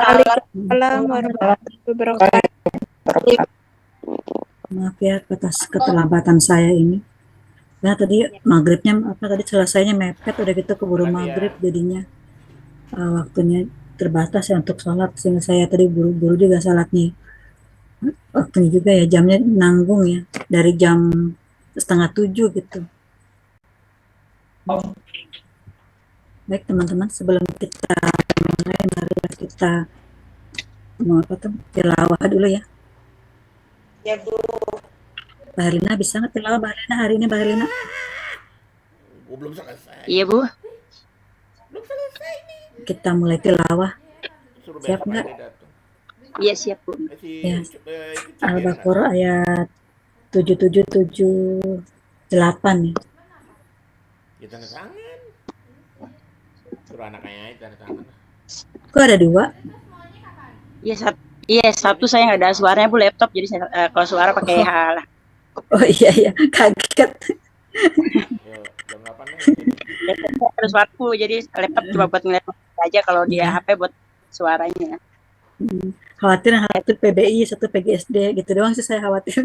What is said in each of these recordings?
Waalaikumsalam warahmatullahi wabarakatuh. Maaf ya atas keterlambatan saya ini. Nah tadi maghribnya apa tadi selesainya mepet udah gitu keburu maghrib jadinya waktunya terbatas ya untuk sholat sehingga saya tadi buru-buru juga sholatnya. Waktunya juga ya jamnya nanggung ya dari jam 6:30 gitu. Baik teman-teman sebelum kita mulai mari kita mau apa tuh tilawah dulu ya. Ya Bu. Mbak Herlina bisa nggak tilawah Mbak Herlina hari ini Mbak Herlina? Gue belum selesai. Iya Bu. Belum selesai nih. Kita mulai tilawah. Suruh Siap besok nggak? aja datang. Iya siap Bu. Ya. Itu Cibir nggak? Al-Baqarah ayat 7778 nih. Ya tanda tangan. Suruh anaknya aja tanda tangan. Kok ada dua? Iya satu saya nggak ada suaranya Bu, laptop jadi kalau suara pakai hal. Oh iya kaget. Yo, jam 8 nih. Laptop ada suara Bu, jadi laptop cuma buat ngeliat aja, kalau dia Iya. HP buat suaranya. Khawatir PBI satu PGSD gitu doang sih saya khawatir.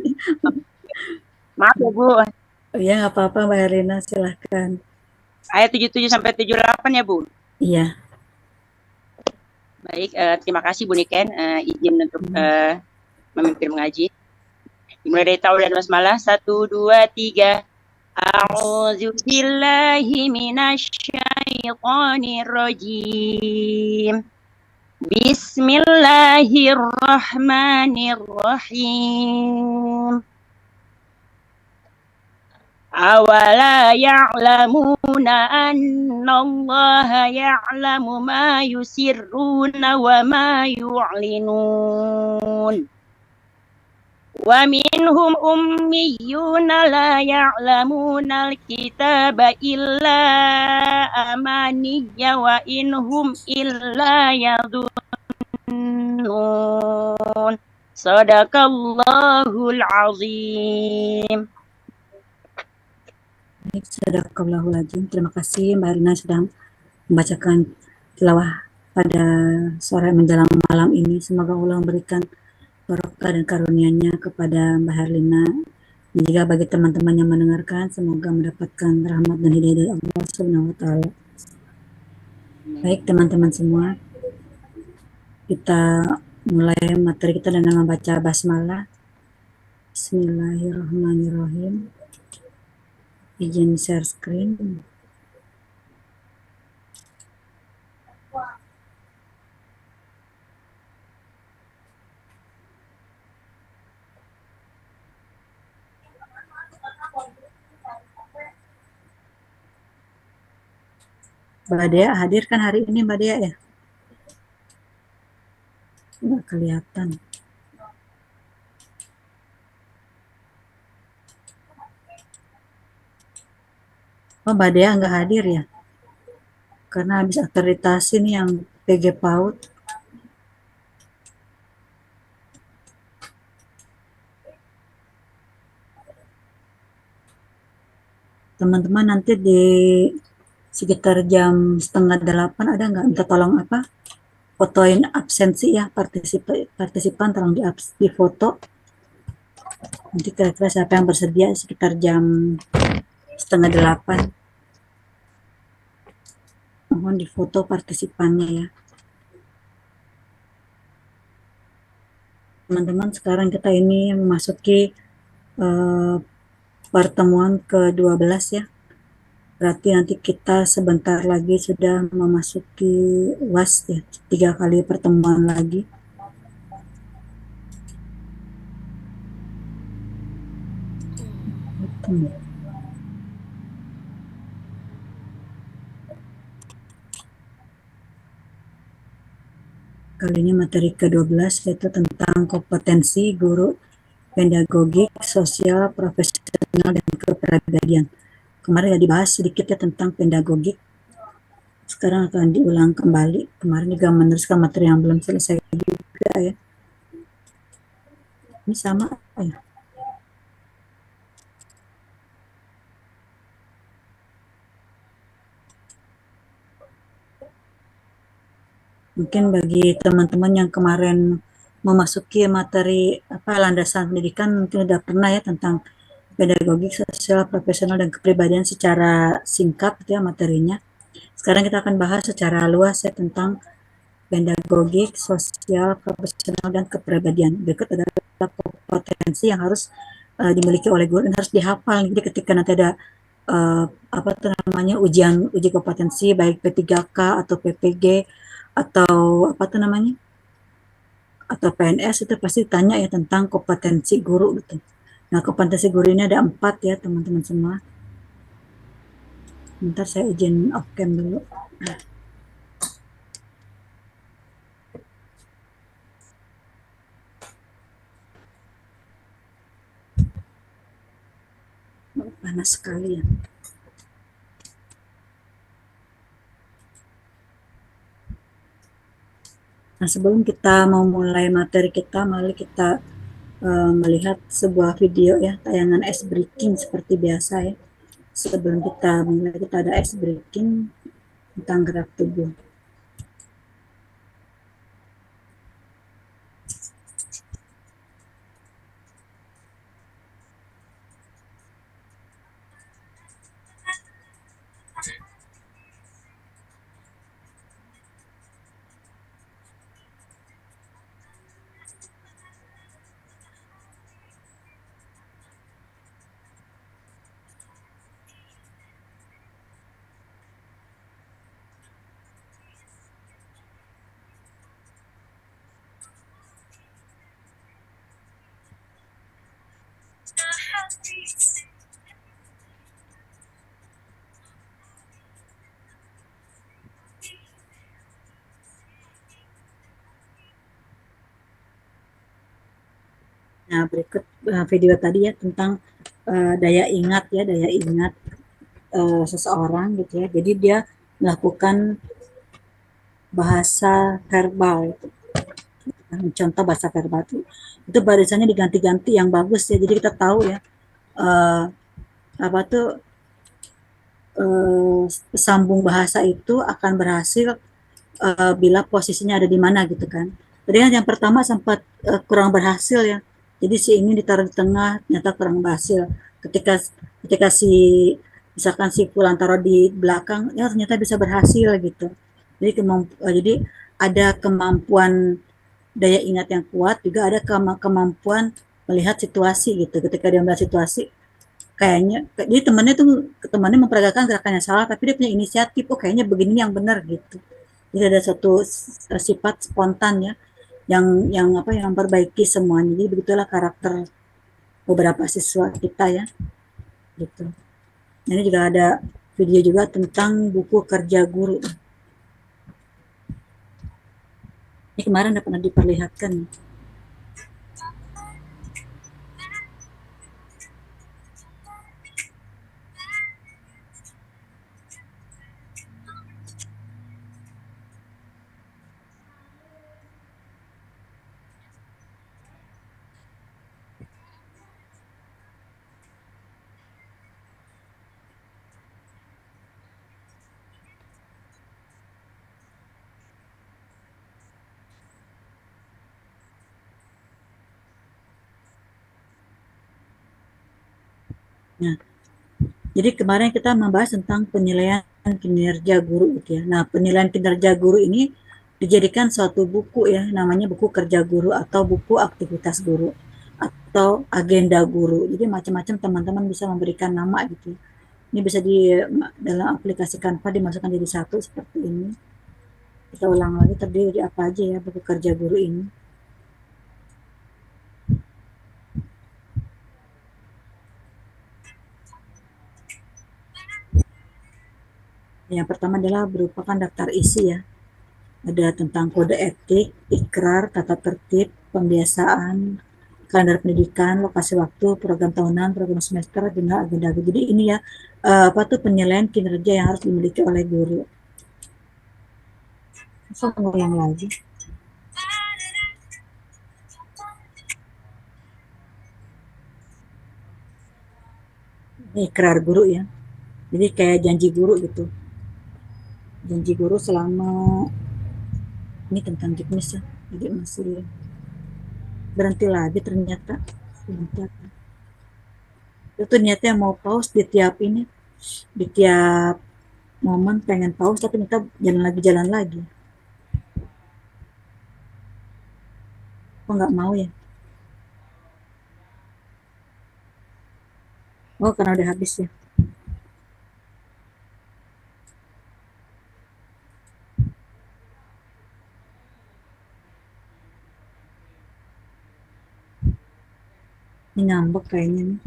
Maaf ya Bu. Oh iya nggak apa-apa Mbak Herlina silahkan. Ayat 77 sampai 78 ya Bu. Iya. Baik, terima kasih Bu Niken izin untuk memimpin mengaji. Dimulai dari taul dan basmalah 1 2 3. A'udzu billahi minasyaitonir rajim. Bismillahirrahmanirrahim. Awala ya'lamuna annallaha ya'lamu ma yusirruna wa ma yu'linun. Wa minhum ummiyuna la ya'lamuna al-kitaba illa amaniya wa inhum illa yadhunnun. Sadaqallahul azim. Baik, sadaqallahul azim. Terima kasih Mbak Herlina sudah membacakan tilawah pada sore menjelang malam ini. Semoga Allah memberikan barokah dan karunia-Nya kepada Mbak Herlina. Dan juga bagi teman-teman yang mendengarkan, semoga mendapatkan rahmat dan hidayah dari Allah Subhanahu wa taala. Baik teman-teman semua, kita mulai materi kita dengan membaca basmalah. Bismillahirrahmanirrahim. Izin share screen. Mbak Dea hadir kan hari ini Mbak Dea ya? Nggak kelihatan. Oh Mbak Dea nggak hadir ya? Karena habis akreditasi nih yang PG PAUD. Teman-teman nanti di sekitar jam 7:30 ada nggak minta tolong apa? Fotoin absensi ya partisipan tolong di foto. Nanti kira-kira siapa yang bersedia sekitar jam 7:30. Mohon di foto partisipannya ya. Teman-teman sekarang kita ini memasuki pertemuan ke-12 ya. Berarti nanti kita sebentar lagi sudah memasuki UAS ya, 3 kali pertemuan lagi. Kali ini materi ke-12 yaitu tentang kompetensi guru pedagogik, sosial, profesional, dan kepribadian. Kemarin ya dibahas sedikit ya tentang pedagogik. Sekarang akan diulang kembali. Kemarin juga meneruskan materi yang belum selesai juga ya. Ini sama ya. Mungkin bagi teman-teman yang kemarin memasuki materi landasan pendidikan mungkin udah pernah ya tentang pedagogi sosial profesional dan kepribadian secara singkat gitu ya materinya. Sekarang kita akan bahas secara luas ya tentang pedagogik sosial profesional dan kepribadian. Berikut adalah kompetensi yang harus dimiliki oleh guru dan harus dihafal. Jadi ketika nanti ada uh, uji kompetensi baik P3K atau PPG atau atau PNS itu pasti tanya ya tentang kompetensi guru gitu. Nah, kompetensi guru ini ada 4 ya teman-teman semua. Bentar saya izin off cam dulu. Panas sekali ya. Nah, sebelum kita mau mulai materi kita, mari kita melihat sebuah video ya, tayangan ice breaking seperti biasa ya. Sebelum kita mulai, kita ada ice breaking tentang gerak tubuh. Nah, berikut video tadi ya tentang daya ingat seseorang gitu ya. Jadi dia melakukan bahasa verbal itu. Contoh bahasa verbal itu barisannya diganti-ganti yang bagus ya. Jadi kita tahu ya uh, apa tuh sambung bahasa itu akan berhasil bila posisinya ada di mana gitu kan. Tadi kan yang pertama sempat kurang berhasil ya. Jadi si ini ditaruh di tengah ternyata kurang berhasil. Ketika ketika si misalkan si Fulan taruh di belakang ya ternyata bisa berhasil gitu. Jadi ada kemampuan daya ingat yang kuat, juga ada kemampuan melihat situasi gitu. Ketika dia melihat situasi kayaknya jadi temannya memperagakan gerakannya salah tapi dia punya inisiatif, oh kayaknya begini yang benar gitu. Jadi ada satu sifat spontan ya yang memperbaiki semuanya. Jadi begitulah karakter beberapa siswa kita ya gitu. Ini juga ada video juga tentang buku kerja guru. Ini kemarin udah pernah diperlihatkan. Nah, jadi kemarin kita membahas tentang penilaian kinerja guru gitu ya. Nah, penilaian kinerja guru ini dijadikan suatu buku ya, namanya buku kerja guru atau buku aktivitas guru atau agenda guru. Jadi macam-macam teman-teman bisa memberikan nama gitu. Ini bisa di dalam aplikasi Canva dimasukkan jadi satu seperti ini. Kita ulang lagi terdiri dari apa aja ya buku kerja guru ini. Yang pertama adalah merupakan daftar isi ya. Ada tentang kode etik, ikrar, tata tertib, pembiasaan, kalender pendidikan, lokasi waktu, program tahunan, program semester, agenda agenda. Jadi ini ya penilaian kinerja yang harus dimiliki oleh guru. So, yang lagi. Ini ikrar guru ya. Jadi kayak janji guru gitu. Janji guru selama ini tentang juknis ya. Jadi masih berhenti lagi ternyata. Sebentar. Itu niatnya mau pause di tiap ini, di tiap momen pengen pause tapi kita jalan lagi. Kok nggak mau ya? Oh, karena udah habis ya. Ini ngambek kayaknya nih.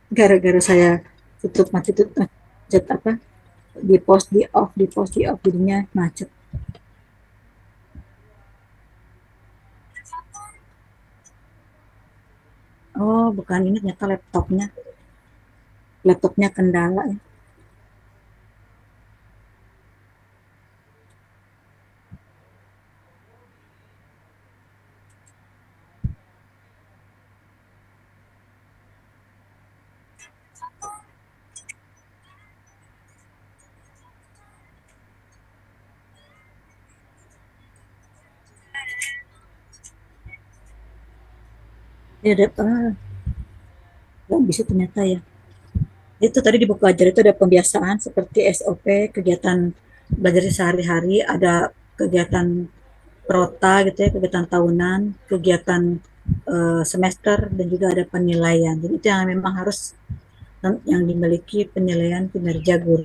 Gara-gara saya tutup macet apa? Di post di off jadinya macet. Oh, bukan ini ternyata laptopnya. Laptopnya kendala ya. Ya, nggak bisa ternyata ya. Itu tadi di buku ajar itu ada pembiasaan seperti SOP, kegiatan belajar sehari-hari, ada kegiatan prota gitu ya, kegiatan tahunan, kegiatan semester, dan juga ada penilaian. Jadi itu yang memang harus yang dimiliki penilaian kinerja guru.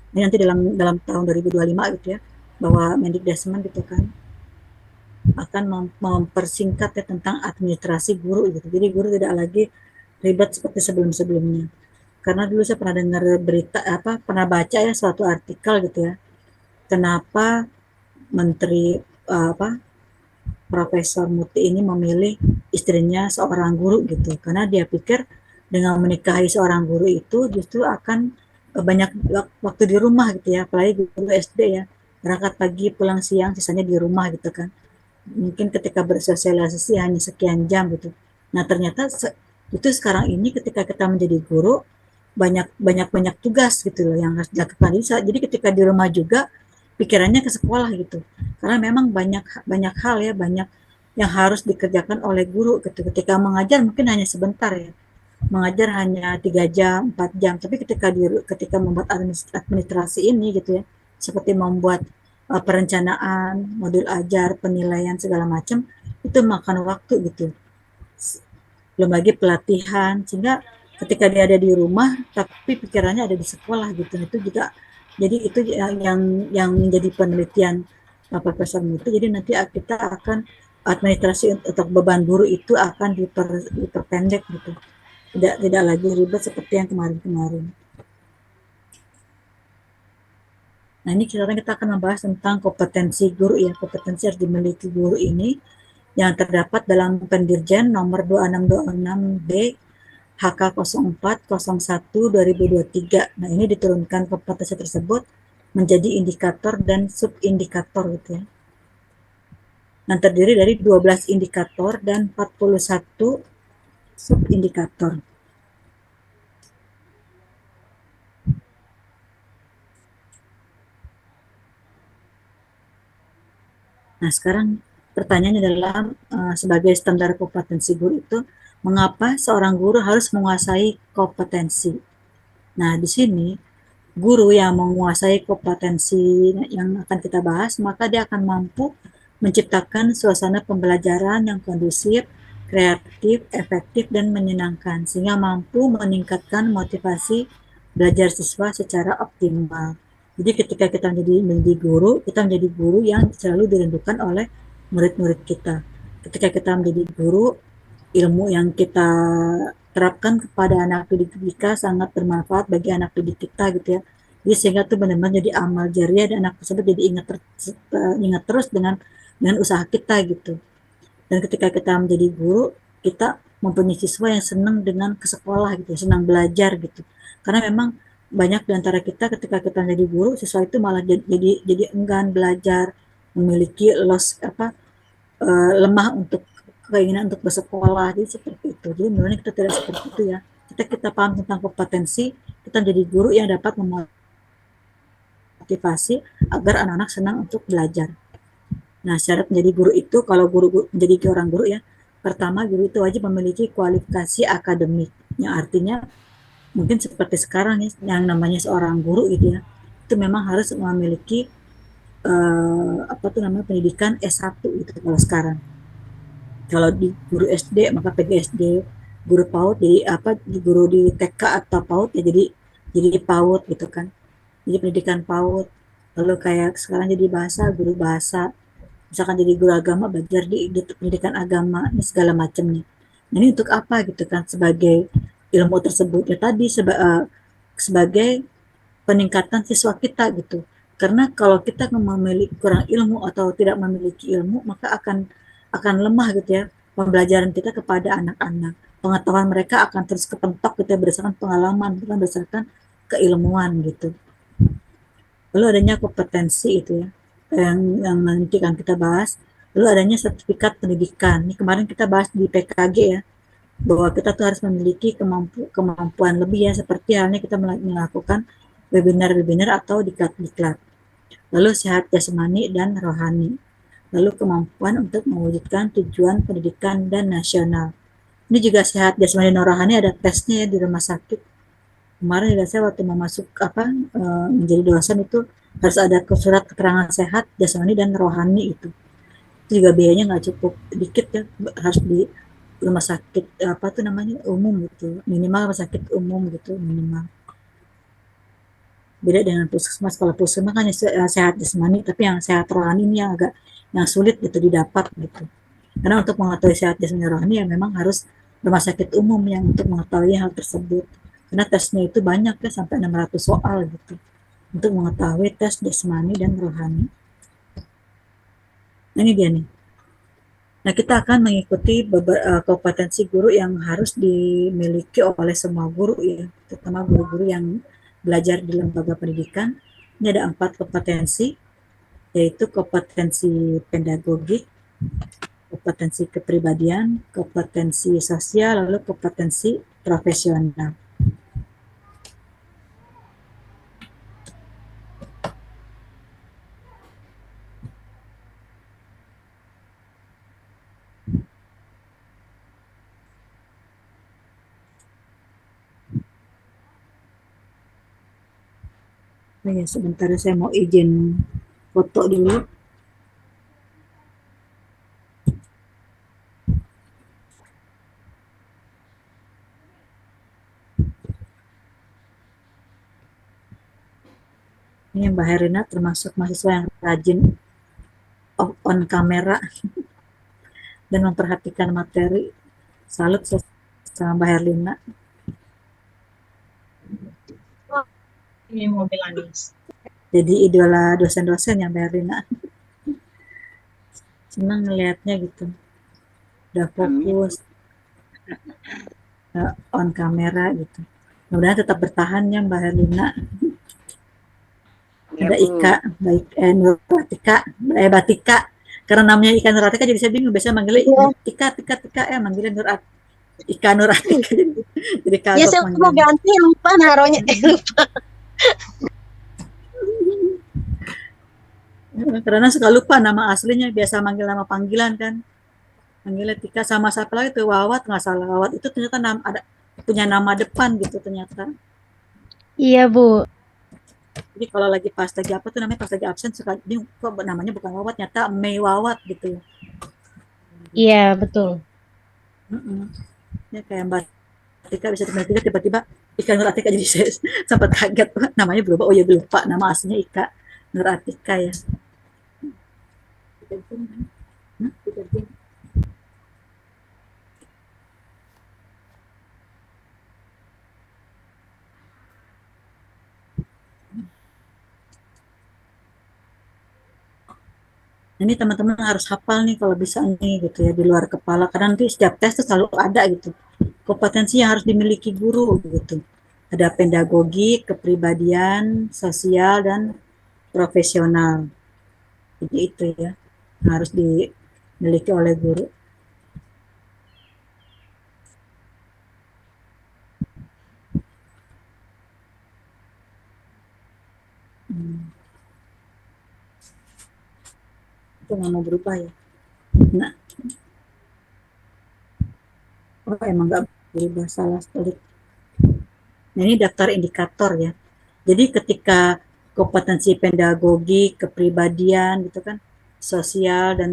Ini nanti dalam dalam tahun 2025 gitu ya, bahwa Mendikbudrismen gitu kan akan mempersingkat ya tentang administrasi guru gitu. Jadi guru tidak lagi ribet seperti sebelum-sebelumnya. Karena dulu saya pernah dengar berita pernah baca ya suatu artikel gitu ya. Kenapa Menteri Profesor Muti ini memilih istrinya seorang guru gitu. Karena dia pikir dengan menikahi seorang guru itu justru akan banyak waktu di rumah gitu ya, apalagi guru SD ya. Berangkat pagi, pulang siang, sisanya di rumah gitu kan. Mungkin ketika bersosialisasi hanya sekian jam gitu. Nah ternyata itu sekarang ini ketika kita menjadi guru banyak tugas gitu loh yang harus dilakukan. Jadi ketika di rumah juga pikirannya ke sekolah gitu. Karena memang banyak hal ya, banyak yang harus dikerjakan oleh guru gitu. Ketika mengajar mungkin hanya sebentar ya. Mengajar hanya 3 jam, 4 jam. Tapi ketika membuat administrasi ini gitu ya, seperti membuat perencanaan, modul ajar, penilaian segala macam, itu makan waktu gitu. Belum lagi pelatihan, sehingga ketika dia ada di rumah tapi pikirannya ada di sekolah gitu. Itu juga jadi itu yang menjadi penelitian Profesor Mutu. Jadi nanti kita akan administrasi untuk beban guru itu akan diperpendek gitu. Tidak lagi ribet seperti yang kemarin-kemarin. Nah, ini sekarang kita akan membahas tentang kompetensi guru ya. Kompetensi harus dimiliki guru ini yang terdapat dalam Pendirjen nomor 2626B HK 0401 2023. Nah, ini diturunkan kompetensi tersebut menjadi indikator dan subindikator gitu ya. Yang terdiri dari 12 indikator dan 41 subindikator. Nah, sekarang pertanyaannya adalah sebagai standar kompetensi guru itu, mengapa seorang guru harus menguasai kompetensi? Nah, di sini guru yang menguasai kompetensi yang akan kita bahas, maka dia akan mampu menciptakan suasana pembelajaran yang kondusif, kreatif, efektif, dan menyenangkan, sehingga mampu meningkatkan motivasi belajar siswa secara optimal. Jadi ketika kita menjadi guru, kita menjadi guru yang selalu dirindukan oleh murid-murid kita. Ketika kita menjadi guru, ilmu yang kita terapkan kepada anak didik kita sangat bermanfaat bagi anak didik kita gitu ya. Jadi sehingga itu benar-benar jadi amal jariah dan anak tersebut jadi ingat terus dengan usaha kita gitu. Dan ketika kita menjadi guru, kita mempunyai siswa yang senang dengan ke sekolah gitu, senang belajar gitu. Karena memang banyak di antara kita ketika kita menjadi guru, siswa itu malah jadi enggan belajar, memiliki lemah untuk keinginan untuk bersekolah, jadi seperti itu. Jadi sebenarnya kita tidak seperti itu ya. Kita paham tentang kompetensi, kita menjadi guru yang dapat memotivasi agar anak-anak senang untuk belajar. Nah, syarat menjadi guru itu, kalau guru menjadi orang guru ya, pertama guru itu wajib memiliki kualifikasi akademik, yang artinya mungkin seperti sekarang ya, yang namanya seorang guru gitu ya, itu memang harus memiliki apa tuh namanya pendidikan S1 itu kalau sekarang. Kalau di guru SD maka PGSD, guru PAUD jadi apa, guru di TK atau PAUD ya jadi PAUD gitu kan. Jadi pendidikan PAUD. Lalu kayak sekarang jadi bahasa, guru bahasa. Misalkan jadi guru agama, belajar di pendidikan agama, ini segala macamnya. Nah, ini untuk apa gitu kan, sebagai ilmu tersebut ya tadi sebagai peningkatan siswa kita gitu. Karena kalau kita memiliki kurang ilmu atau tidak memiliki ilmu, maka akan lemah gitu ya pembelajaran kita kepada anak-anak. Pengetahuan mereka akan terus kepentok gitu ya, berdasarkan pengalaman, bukan berdasarkan keilmuan gitu. Lalu adanya kompetensi itu ya, yang nanti kan kita bahas. Lalu adanya sertifikat pendidikan. Ini kemarin kita bahas di PKG ya, bahwa kita tuh harus memiliki kemampuan lebih ya, seperti halnya kita melakukan webinar-webinar atau diklat-diklat. Lalu sehat jasmani dan rohani. Lalu kemampuan untuk mewujudkan tujuan pendidikan dan nasional. Ini juga sehat jasmani dan rohani, ada tesnya ya di rumah sakit. Kemarin juga saya waktu mau masuk menjadi dosen itu harus ada surat keterangan sehat jasmani dan rohani itu juga biayanya nggak cukup dikit ya, harus di rumah sakit apa tuh namanya umum gitu, minimal rumah sakit umum gitu minimal. Beda dengan puskesmas, kalau puskesmas kan sehat jasmani, tapi yang sehat rohani ini yang sulit gitu didapat gitu. Karena untuk mengetahui sehat jasmani rohani ya memang harus rumah sakit umum yang untuk mengetahui hal tersebut. Karena tesnya itu banyak ya, sampai 600 soal gitu untuk mengetahui tes jasmani dan rohani. Nah, ini dia nih. Nah, kita akan mengikuti beberapa kompetensi guru yang harus dimiliki oleh semua guru ya, terutama guru-guru yang belajar di lembaga pendidikan. Ini ada 4 kompetensi, yaitu kompetensi pedagogik, kompetensi kepribadian, kompetensi sosial, lalu kompetensi profesional. Oh ya, sebentar saya mau izin foto dulu. Ini Mbak Herina termasuk mahasiswa yang rajin on kamera dan memperhatikan materi. Salut sama Mbak Herlina. Ini mobil Anis. Jadi idola dosen-dosen yang Mbak Herlina. Senang ngelihatnya gitu. Udah fokus, on kamera gitu. Mudah-mudahan tetap bertahan ya Mbak Herlina. Ya, Ada Bu. Ika, baik Nuratika, Batika. Karena namanya Ika Nuratika jadi saya bingung, biasanya manggilnya Tika, manggilnya Ika Nuratika. Jadi Ya kagok saya mau manggilnya. ganti, lupa naruhnya. Lupa. Karena suka lupa nama aslinya, biasa manggil nama panggilan kan. Manggilnya Tika, sama siapa lagi tuh, Wawat, nggak salah. Wawat itu ternyata ada punya nama depan gitu ternyata. Iya, Bu. Jadi kalau lagi apa tuh namanya, pas lagi absen suka ini kok namanya bukan Wawat, nyata Mei Wawat gitu. Iya, betul. Ya kayak Mbak Tika bisa tiba-tiba Ika Nur Atika, jadi saya sempat kaget namanya berubah. Oh ya, lupa nama aslinya Ika Nur Atika ya. Ini teman-teman harus hafal nih kalau bisa nih gitu ya, di luar kepala, karena nanti setiap tes itu selalu ada gitu kompetensi yang harus dimiliki guru gitu. Ada pedagogi, kepribadian, sosial, dan profesional. Jadi itu ya harus dimiliki oleh guru. itu nggak mau berubah ya. Nah, oh emang nggak berubah, salah sekali. Nah, ini daftar indikator ya. Jadi ketika kompetensi pedagogi, kepribadian gitu kan, sosial dan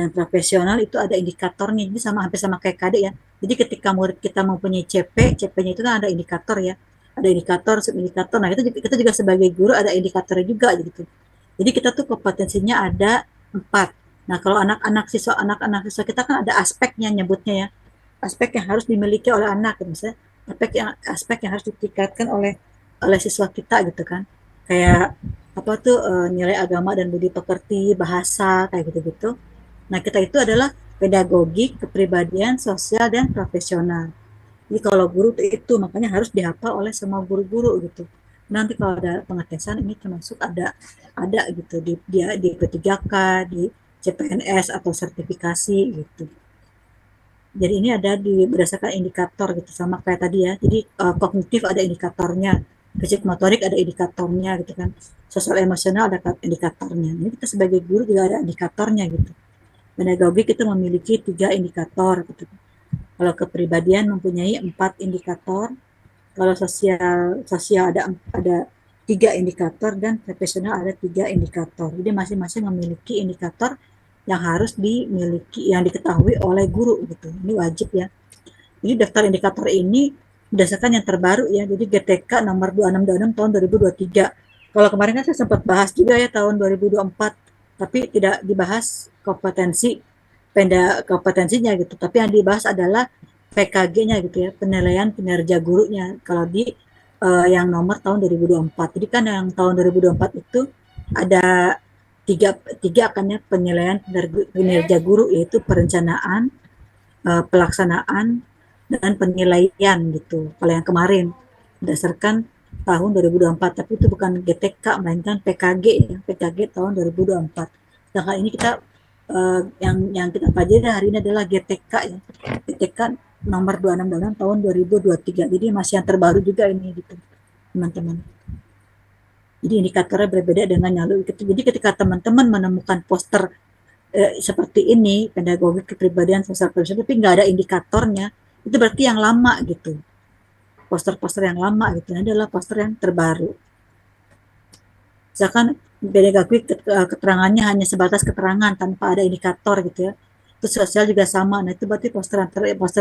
profesional itu ada indikatornya. Jadi sama hampir sama kayak KD ya. Jadi ketika murid kita mempunyai CP, CP-nya itu kan ada indikator ya. Ada indikator, subindikator. Nah, kita juga sebagai guru ada indikatornya juga gitu. Jadi kita tuh kompetensinya ada 4. Nah, kalau anak-anak siswa kita kan ada aspeknya nyebutnya ya. Aspek yang harus dimiliki oleh anak gitu. Misalnya aspek yang harus ditingkatkan oleh oleh siswa kita gitu kan. Kayak apa tuh nilai agama dan budi pekerti, bahasa kayak gitu-gitu. Nah, kita itu adalah pedagogik, kepribadian, sosial, dan profesional. Jadi kalau guru itu makanya harus dihafal oleh semua guru-guru gitu. Nanti kalau ada pengetesan ini termasuk ada gitu di P3K, di CPNS atau sertifikasi gitu. Jadi ini ada berdasarkan indikator gitu sama kayak tadi ya. Jadi kognitif ada indikatornya, fisik motorik ada indikatornya gitu kan. Sosial emosional ada indikatornya. Ini kita sebagai guru juga ada indikatornya gitu. Pedagogi kita memiliki 3 indikator gitu. Kalau kepribadian mempunyai 4 indikator, kalau sosial ada 3 indikator dan profesional ada 3 indikator. Jadi masing-masing memiliki indikator yang harus dimiliki, yang diketahui oleh guru gitu. Ini wajib ya. Jadi daftar indikator ini berdasarkan yang terbaru ya. Jadi GTK nomor 2626 tahun 2023. Kalau kemarin kan saya sempat bahas juga ya tahun 2024, tapi tidak dibahas kompetensinya gitu. Tapi yang dibahas adalah PKG-nya gitu ya, penilaian kinerja gurunya. Kalau di yang nomor tahun 2024. Jadi kan yang tahun 2024 itu ada tiga akannya penilaian kinerja guru, yaitu perencanaan, pelaksanaan, dan penilaian gitu. Kalau yang kemarin berdasarkan tahun 2024, tapi itu bukan GTK melainkan PKG ya, PKG tahun 2024. Sedangkan ini kita yang kita pelajari hari ini adalah GTK ya, GTK nomor 26 tahun 2023. Jadi masih yang terbaru juga ini gitu teman-teman. Jadi indikatornya berbeda dengan yang lalu. Jadi ketika teman-teman menemukan poster seperti ini, pedagogi kepribadian sosial profesional, tapi nggak ada indikatornya, itu berarti yang lama gitu. Poster-poster yang lama gitu. Ini adalah poster yang terbaru. Misalkan pedagogi keterangannya hanya sebatas keterangan tanpa ada indikator gitu ya. Terus sosial juga sama. Nah, itu berarti poster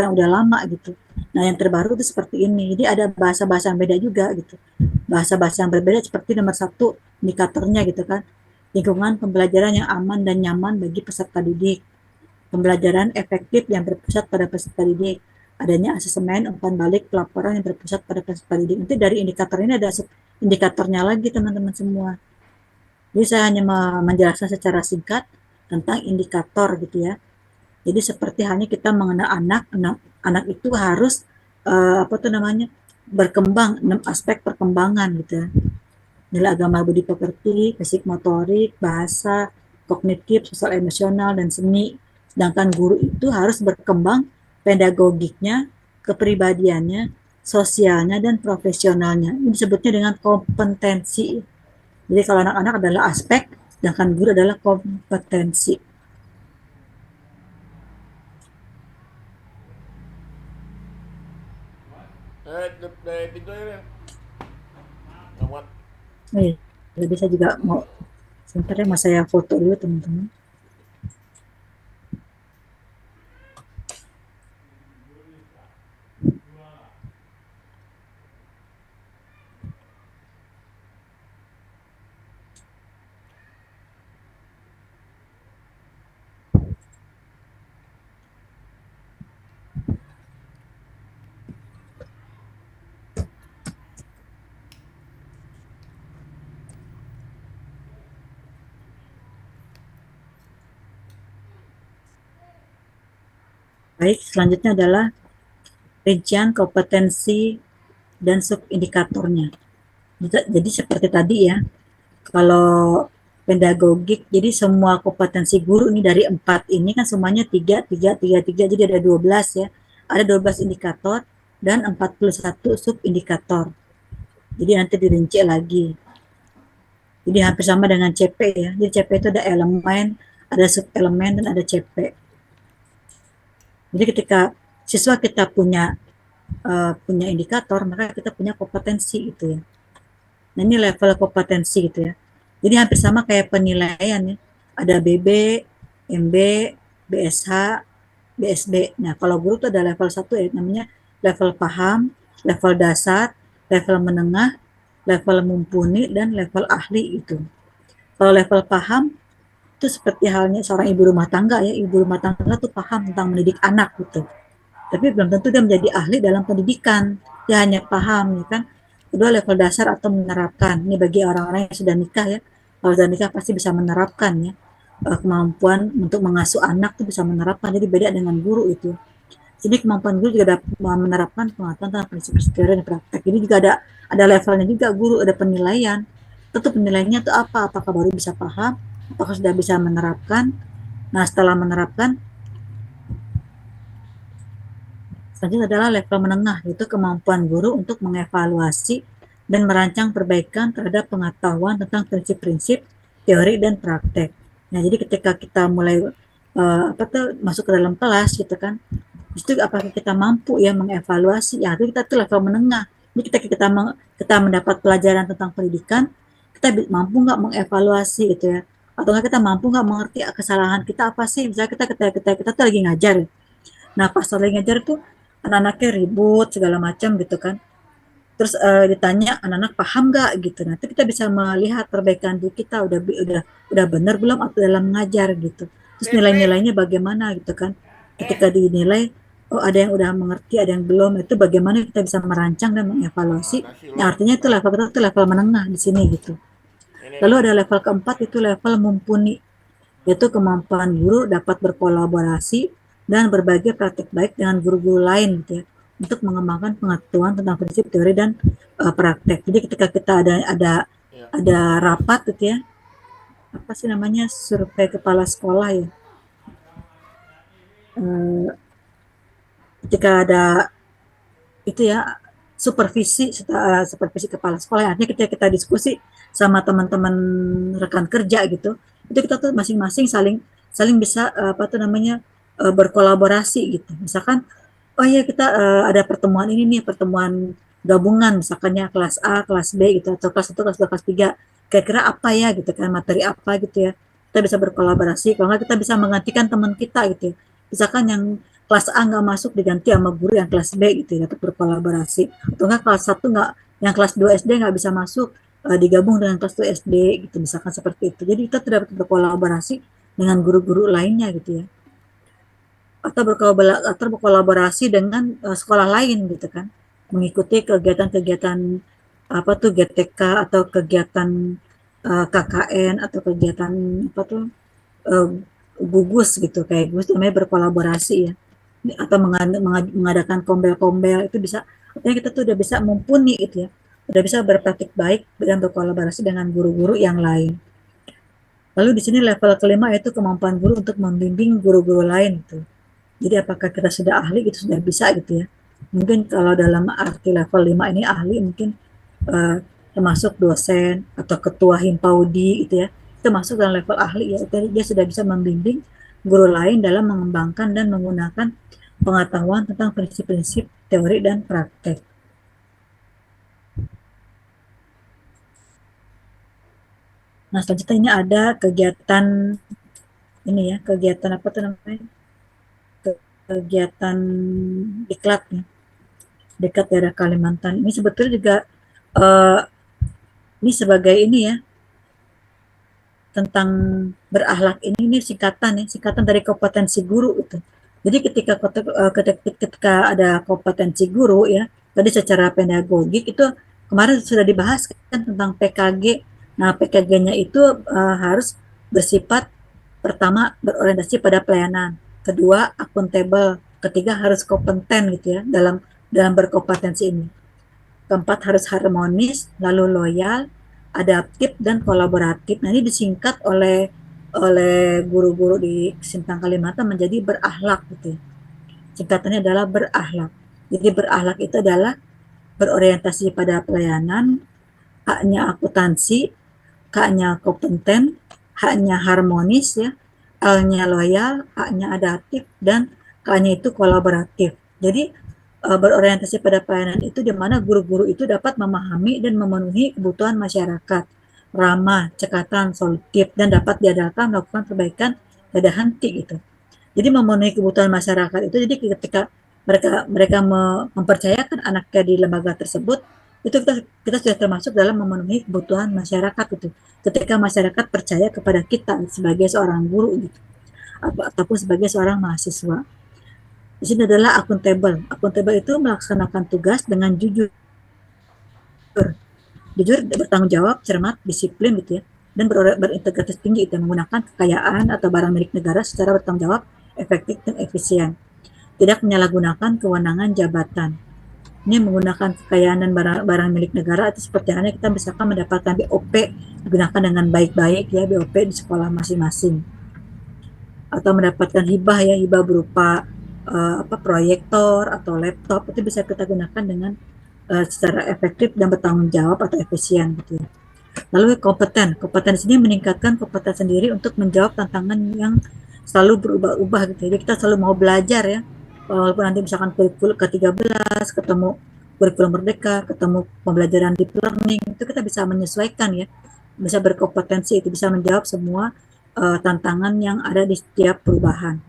yang udah lama gitu. Nah, yang terbaru itu seperti ini. Jadi ada bahasa-bahasa yang beda juga gitu. Bahasa-bahasa yang berbeda seperti nomor 1 indikatornya gitu kan. Lingkungan pembelajaran yang aman dan nyaman bagi peserta didik. Pembelajaran efektif yang berpusat pada peserta didik. Adanya asesmen, umpan balik, pelaporan yang berpusat pada peserta didik. Nanti dari indikator ini ada indikatornya lagi teman-teman semua. Jadi saya hanya menjelaskan secara singkat tentang indikator gitu ya. Jadi seperti halnya kita mengenal anak itu harus berkembang 6 aspek perkembangan gitu ya. Nilai agama budi pekerti, fisik motorik, bahasa, kognitif, sosial emosional, dan seni. Sedangkan guru itu harus berkembang pedagogiknya, kepribadiannya, sosialnya, dan profesionalnya. Ini disebutnya dengan kompetensi. Jadi kalau anak-anak adalah aspek, sedangkan guru adalah kompetensi. Pintu ya. Nggak muat. Jadi saya juga mau sebentar ya, mau saya foto dulu teman-teman. Baik, selanjutnya adalah rincian kompetensi dan subindikatornya. Jadi seperti tadi ya, kalau pedagogik, jadi semua kompetensi guru ini dari 4 ini kan semuanya 3, jadi ada 12 ya. Ada 12 indikator dan 41 subindikator. Jadi nanti dirinci lagi. Jadi hampir sama dengan CP ya. Jadi CP itu ada elemen, ada subelemen, dan ada CP. Jadi ketika siswa kita punya indikator, maka kita punya kompetensi gitu ya. Nah ini level kompetensi gitu ya. Jadi hampir sama kayak penilaian ya. Ada BB, MB, BSH, BSB. Nah kalau guru itu ada level 1 ya, namanya level paham, level dasar, level menengah, level mumpuni, dan level ahli itu. Kalau level paham itu seperti halnya seorang ibu rumah tangga ya. Ibu rumah tangga tuh paham tentang mendidik anak gitu. Tapi belum tentu dia menjadi ahli dalam pendidikan. Dia hanya paham ya kan. Kedua level dasar atau menerapkan. Ini bagi orang-orang yang sudah nikah ya. Kalau sudah nikah pasti bisa menerapkan ya. Kemampuan untuk mengasuh anak tuh bisa menerapkan. Jadi beda dengan guru itu. Jadi kemampuan guru juga dapat menerapkan pengetahuan tentang prinsip-prinsip teori dan praktek. Jadi juga ada levelnya juga guru, ada penilaian. Tentu penilaiannya itu apa? Apakah baru bisa paham? Apakah sudah bisa menerapkan? Nah setelah menerapkan, selanjutnya adalah level menengah, yaitu kemampuan guru untuk mengevaluasi dan merancang perbaikan terhadap pengetahuan tentang prinsip-prinsip teori dan praktek. Nah, jadi ketika kita mulai masuk ke dalam kelas gitu kan, itu apakah kita mampu ya mengevaluasi? Ya, itu kita tuh level menengah. Jadi kita mendapat pelajaran tentang pendidikan, kita mampu nggak mengevaluasi gitu ya? Atau nggak kita mampu nggak mengerti kesalahan kita apa sih? Misalnya kita tuh lagi ngajar ya. Nah, pas lagi ngajar tuh anak-anaknya ribut segala macam gitu kan. Terus ditanya anak-anak paham nggak gitu. Nanti kita bisa melihat perbaikan diri kita udah benar belum atau dalam mengajar gitu. Terus nilai-nilainya bagaimana gitu kan. Ketika dinilai oh ada yang udah mengerti, ada yang belum, itu bagaimana kita bisa merancang dan mengevaluasi. Yang artinya itu level kita itu level menengah di sini gitu. Lalu ada level keempat itu level mumpuni, yaitu kemampuan guru dapat berkolaborasi dan berbagi praktik baik dengan guru-guru lain gitu ya, untuk mengembangkan pengetahuan tentang prinsip teori dan praktek. Jadi ketika kita ada rapat gitu ya, apa sih namanya, survei kepala sekolah ya, eh, ketika ada itu ya supervisi kepala sekolah, artinya ketika kita diskusi sama teman-teman rekan kerja gitu, itu kita tuh masing-masing saling saling bisa apa tuh namanya berkolaborasi gitu. Misalkan oh iya kita ada pertemuan ini nih, pertemuan gabungan misalkannya kelas A, kelas B gitu, atau kelas 1, kelas 2, kelas 3, kira-kira apa ya gitu kan, materi apa gitu ya. Kita bisa berkolaborasi, kalau nggak kita bisa menggantikan teman kita gitu ya. Misalkan yang kelas A nggak masuk diganti sama guru yang kelas B gitu ya, untuk berkolaborasi. Atau nggak kelas 1 nggak, yang kelas 2 SD nggak bisa masuk, digabung dengan kelas 2 SD gitu, misalkan seperti itu. Jadi kita tidak berkolaborasi dengan guru-guru lainnya gitu ya, atau berkolaborasi dengan sekolah lain gitu kan, mengikuti kegiatan-kegiatan apa tuh GTK atau kegiatan KKN atau kegiatan apa tuh uh, gugus gitu, kayak gugus namanya berkolaborasi ya, atau mengadakan kombel-kombel, itu bisa, artinya kita tuh udah bisa mumpuni gitu ya, udah bisa berpraktik baik dan berkolaborasi dengan guru-guru yang lain. Lalu di sini level kelima yaitu kemampuan guru untuk membimbing guru-guru lain gitu. Jadi apakah kita sudah ahli gitu, sudah bisa gitu ya. Mungkin kalau dalam arti level 5 ini ahli mungkin uh, termasuk dosen atau ketua Himpaudi gitu ya. Itu masuk dalam level ahli ya. Jadi dia sudah bisa membimbing guru lain dalam mengembangkan dan menggunakan pengetahuan tentang prinsip-prinsip teori dan praktek. Nah, selanjutnya ini ada kegiatan ini ya, kegiatan apa tuh namanya? Kegiatan diklat ya, dekat daerah Kalimantan. Ini sebetulnya juga uh, ini sebagai ini ya, tentang berakhlak ini singkatan ya, singkatan dari kompetensi guru itu. Jadi ketika ada kompetensi guru ya, tadi secara pedagogik itu kemarin sudah dibahas kan tentang PKG. Nah, PKG-nya itu harus bersifat, pertama berorientasi pada pelayanan, kedua akuntabel, ketiga harus kompeten gitu ya dalam dalam berkompetensi ini. Keempat harus harmonis, lalu loyal, adaptif dan kolaboratif. Nah, ini disingkat oleh guru-guru di Sintang Kalimantan menjadi berakhlak gitu. Singkatannya adalah berakhlak. Jadi berakhlak itu adalah berorientasi pada pelayanan, A-nya akuntansi, K-nya kompeten, H-nya harmonis ya, L-nya loyal, A-nya adaptif, dan K-nya itu kolaboratif. Jadi berorientasi pada pelayanan itu di mana guru-guru itu dapat memahami dan memenuhi kebutuhan masyarakat, ramah, cekatan, solutif, dan dapat diandalkan melakukan perbaikan pada henti gitu. Jadi memenuhi kebutuhan masyarakat itu, jadi ketika mereka mereka mempercayakan anaknya di lembaga tersebut, itu kita sudah termasuk dalam memenuhi kebutuhan masyarakat itu. Ketika masyarakat percaya kepada kita sebagai seorang guru gitu, ataupun sebagai seorang mahasiswa. Di sini adalah akuntabel. Akuntabel itu melaksanakan tugas dengan jujur, bertanggung jawab, cermat, disiplin gitu ya, dan berintegritas tinggi itu, menggunakan kekayaan atau barang milik negara secara bertanggung jawab, efektif dan efisien. Tidak menyalahgunakan kewenangan jabatan. Ini menggunakan kekayaan dan barang milik negara itu seperti halnya kita misalkan mendapatkan BOP digunakan dengan baik-baik ya, BOP di sekolah masing-masing, atau mendapatkan hibah ya, hibah berupa proyektor atau laptop, itu bisa kita gunakan dengan secara efektif dan bertanggung jawab atau efisien gitu ya. Lalu kompeten di sini meningkatkan kompetensi sendiri untuk menjawab tantangan yang selalu berubah-ubah gitu. Jadi kita selalu mau belajar ya, walaupun nanti misalkan kurikulum ke-13 ketemu kurikulum merdeka, ketemu pembelajaran deep learning, itu kita bisa menyesuaikan ya, bisa berkompetensi, itu bisa menjawab semua tantangan yang ada di setiap perubahan,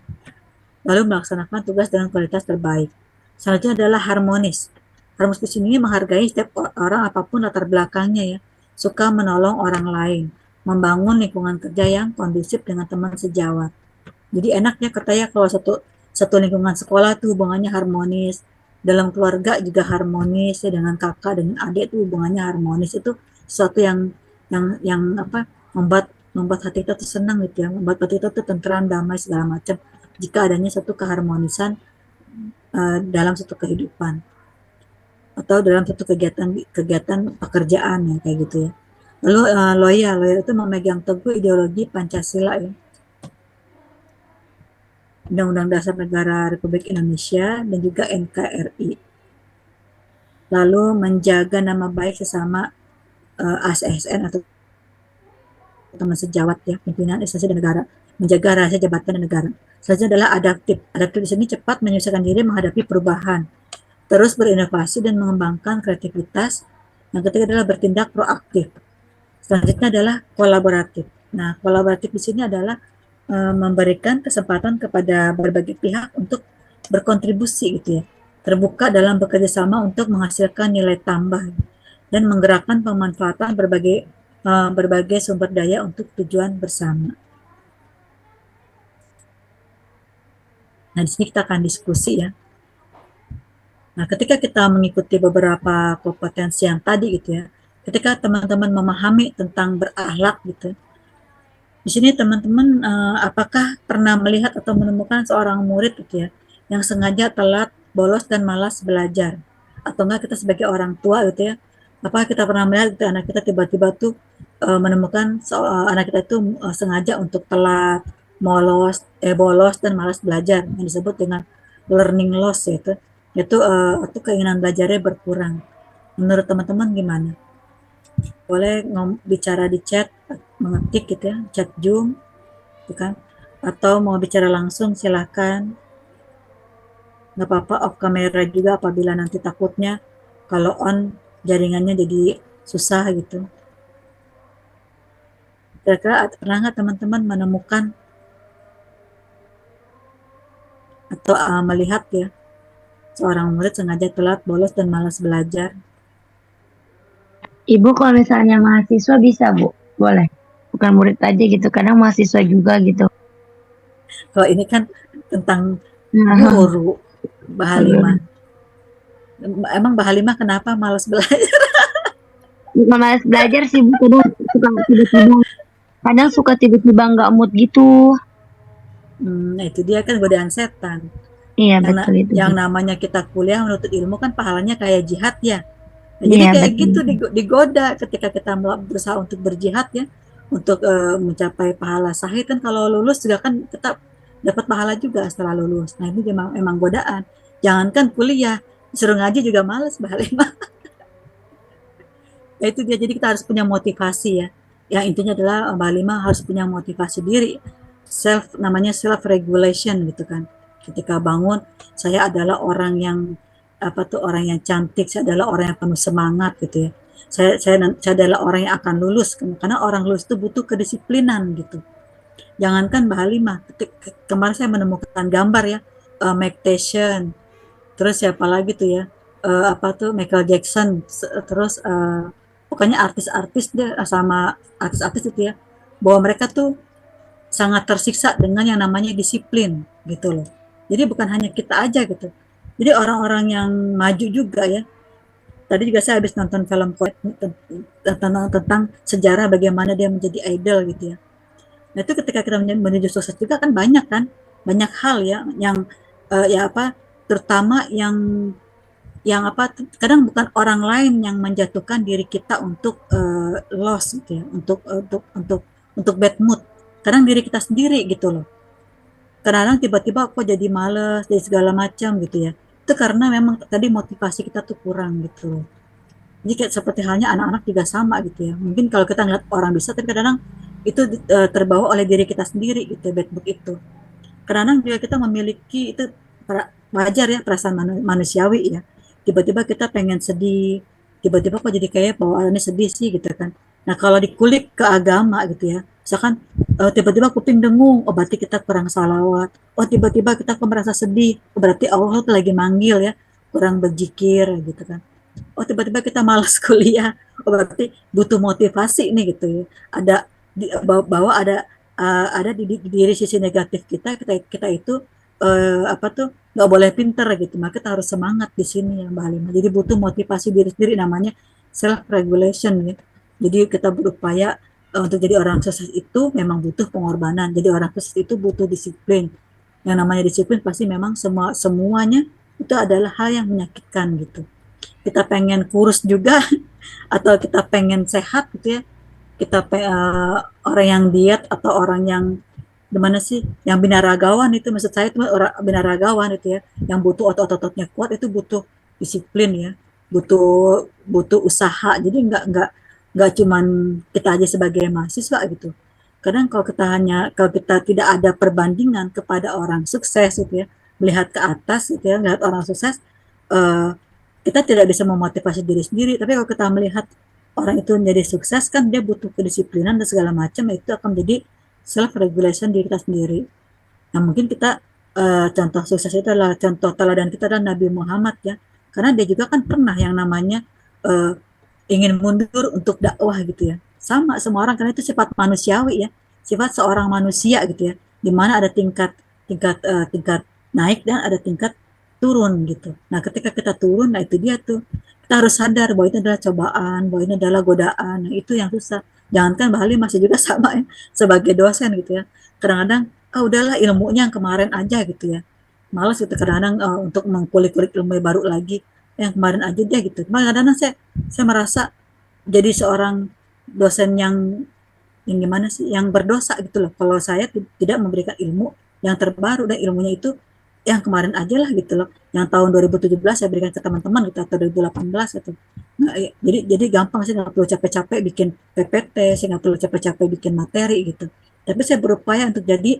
lalu melaksanakan tugas dengan kualitas terbaik. Selanjutnya adalah harmonis. Harmonis di sini menghargai setiap orang apapun latar belakangnya ya, suka menolong orang lain, membangun lingkungan kerja yang kondusif dengan teman sejawat. Jadi enaknya katanya kalau satu lingkungan sekolah tuh hubungannya harmonis, dalam keluarga juga harmonis ya, dengan kakak dengan adik tuh hubungannya harmonis, itu sesuatu yang membuat hati kita tuh senang gitu ya, membuat hati kita tuh tentram, damai segala macam jika adanya satu keharmonisan dalam satu kehidupan atau dalam satu kegiatan pekerjaan ya, kayak gitu ya. Lalu loyal itu memegang teguh ideologi Pancasila ya, Undang-Undang Dasar Negara Republik Indonesia dan juga NKRI. Lalu menjaga nama baik sesama ASN atau teman sejawat ya, pimpinan instansi dan negara, menjaga rahasia jabatan dan negara. Selanjutnya adalah adaptif. Adaptif di sini cepat menyesuaikan diri menghadapi perubahan, terus berinovasi dan mengembangkan kreativitas. Yang ketiga adalah bertindak proaktif. Selanjutnya adalah kolaboratif. Nah, kolaboratif di sini adalah memberikan kesempatan kepada berbagai pihak untuk berkontribusi gitu ya, terbuka dalam bekerja sama untuk menghasilkan nilai tambah dan menggerakkan pemanfaatan berbagai sumber daya untuk tujuan bersama. Nah, di sini kita akan diskusi ya. Nah, ketika kita mengikuti beberapa kompetensi yang tadi gitu ya, ketika teman-teman memahami tentang berakhlak gitu, di sini teman-teman apakah pernah melihat atau menemukan seorang murid gitu ya, yang sengaja telat, bolos dan malas belajar? Atau enggak kita sebagai orang tua gitu ya, apakah kita pernah melihat gitu, anak kita tiba-tiba tuh menemukan anak kita itu sengaja untuk telat, bolos dan malas belajar, yang disebut dengan learning loss yaitu keinginan belajarnya berkurang. Menurut teman-teman gimana? Boleh bicara di chat, mengetik gitu ya, chat Zoom, gitu kan? Atau mau bicara langsung silakan. Nggak apa-apa off kamera juga apabila nanti takutnya kalau on jaringannya jadi susah gitu. Kira-kira pernah nggak teman-teman menemukan atau melihat ya seorang murid sengaja telat, bolos dan malas belajar? Ibu kalau misalnya mahasiswa bisa Bu, boleh. Bukan murid aja gitu, kadang mahasiswa juga gitu. Kalau ini kan tentang guru, Mbak Halimah. Emang Mbak Halimah kenapa malas belajar? Bukan malas belajar sih Bu, kadang suka tiba-tiba nggak mood gitu. Nah itu dia kan godaan setan. Iya betul itu. Yang namanya kita kuliah menuntut ilmu kan pahalanya kayak jihad ya. Nah, jadi kayak betul. Gitu digoda ketika kita berusaha untuk berjihad ya, untuk mencapai pahala sahih kan, kalau lulus juga kan tetap dapat pahala juga setelah lulus. Nah ini memang godaan. Jangankan kuliah, disuruh ngaji juga males Mbak Halimah. Nah, itu dia, jadi kita harus punya motivasi ya. yang intinya adalah Mbak Lima harus punya motivasi diri, namanya self regulation gitu kan. Ketika bangun, saya adalah orang yang orang yang cantik, saya adalah orang yang penuh semangat gitu ya. Saya adalah orang yang akan lulus, karena orang lulus itu butuh kedisiplinan gitu. Jangankan Mbak Halimah, kemarin saya menemukan gambar ya, Mike Tyson, terus siapa lagi tuh ya, Michael Jackson, terus pokoknya artis-artis deh, sama artis-artis itu ya, bahwa mereka tuh sangat tersiksa dengan yang namanya disiplin gitu loh. Jadi bukan hanya kita aja gitu. Jadi orang-orang yang maju juga ya. Tadi juga saya habis nonton film tentang sejarah bagaimana dia menjadi idol gitu ya. Nah itu ketika kita menuju sukses juga kan banyak hal ya yang terutama kadang bukan orang lain yang menjatuhkan diri kita untuk loss gitu ya, untuk bad mood. Kadang diri kita sendiri gitu loh. Kadang tiba-tiba kok jadi males, jadi segala macam gitu ya. Itu karena memang tadi motivasi kita tuh kurang gitu loh. Jadi kayak seperti halnya anak-anak juga sama gitu ya. Mungkin kalau kita ngeliat orang bisa, tapi kadang itu terbawa oleh diri kita sendiri gitu, bad mood itu. Kadang juga kita memiliki itu wajar ya, perasaan manusiawi ya. Tiba-tiba kita pengen sedih, tiba-tiba kok jadi kayak bawaannya sedih sih gitu kan. Nah kalau dikulik ke agama gitu ya, misalkan tiba-tiba kuping dengung, oh berarti kita kurang salawat. Oh tiba-tiba kita kok merasa sedih, oh, berarti Allah tuh lagi manggil ya, kurang berzikir gitu kan. Oh tiba-tiba kita malas kuliah, oh berarti butuh motivasi nih gitu ya. Ada bahwa ada di diri sisi negatif kita itu nggak boleh pinter gitu, maka kita harus semangat di sini ya Mbak Halimah. Jadi butuh motivasi diri sendiri, namanya self regulation ya. Jadi kita berupaya untuk jadi orang sukses itu memang butuh pengorbanan. Jadi orang sukses itu butuh disiplin. Yang namanya disiplin pasti memang semuanya itu adalah hal yang menyakitkan gitu. Kita pengen kurus juga atau kita pengen sehat gitu ya, kita orang yang diet atau orang yang gimana sih, yang binaragawan itu, maksud saya itu orang binaragawan itu ya, yang butuh otot-ototnya kuat itu butuh disiplin ya, butuh usaha. Jadi nggak cuman kita aja sebagai mahasiswa gitu. Kadang kalau kita tidak ada perbandingan kepada orang sukses gitu ya, melihat ke atas gitu ya, melihat orang sukses, eh, kita tidak bisa memotivasi diri sendiri. Tapi kalau kita melihat orang itu menjadi sukses kan dia butuh kedisiplinan dan segala macam, itu akan menjadi self regulation diri kita sendiri. Nah mungkin kita contoh sukses itu adalah contoh teladan kita adalah Nabi Muhammad ya, karena dia juga kan pernah yang namanya ingin mundur untuk dakwah gitu ya, sama semua orang, karena itu sifat manusiawi ya, sifat seorang manusia gitu ya, dimana ada tingkat naik dan ada tingkat turun gitu. Nah ketika kita turun, nah itu dia tuh kita harus sadar bahwa itu adalah cobaan, bahwa ini adalah godaan. Nah itu yang susah. Jangankan Mbak Halim masih juga sama ya, sebagai dosen gitu ya. Kadang-kadang, udahlah ilmunya yang kemarin aja gitu ya. Males gitu kadang-kadang untuk mengkulik-kulik ilmu baru lagi. Yang kemarin aja deh gitu. Kadang-kadang saya merasa jadi seorang dosen yang gimana sih, yang berdosa gitu loh. Kalau saya tidak memberikan ilmu yang terbaru, dan ilmunya itu yang kemarin aja lah gitu loh. Yang tahun 2017 saya berikan ke teman-teman gitu, atau 2018 gitu. Nah, jadi gampang sih, nggak perlu capek-capek bikin PPT, saya nggak perlu capek-capek bikin materi gitu. Tapi saya berupaya untuk jadi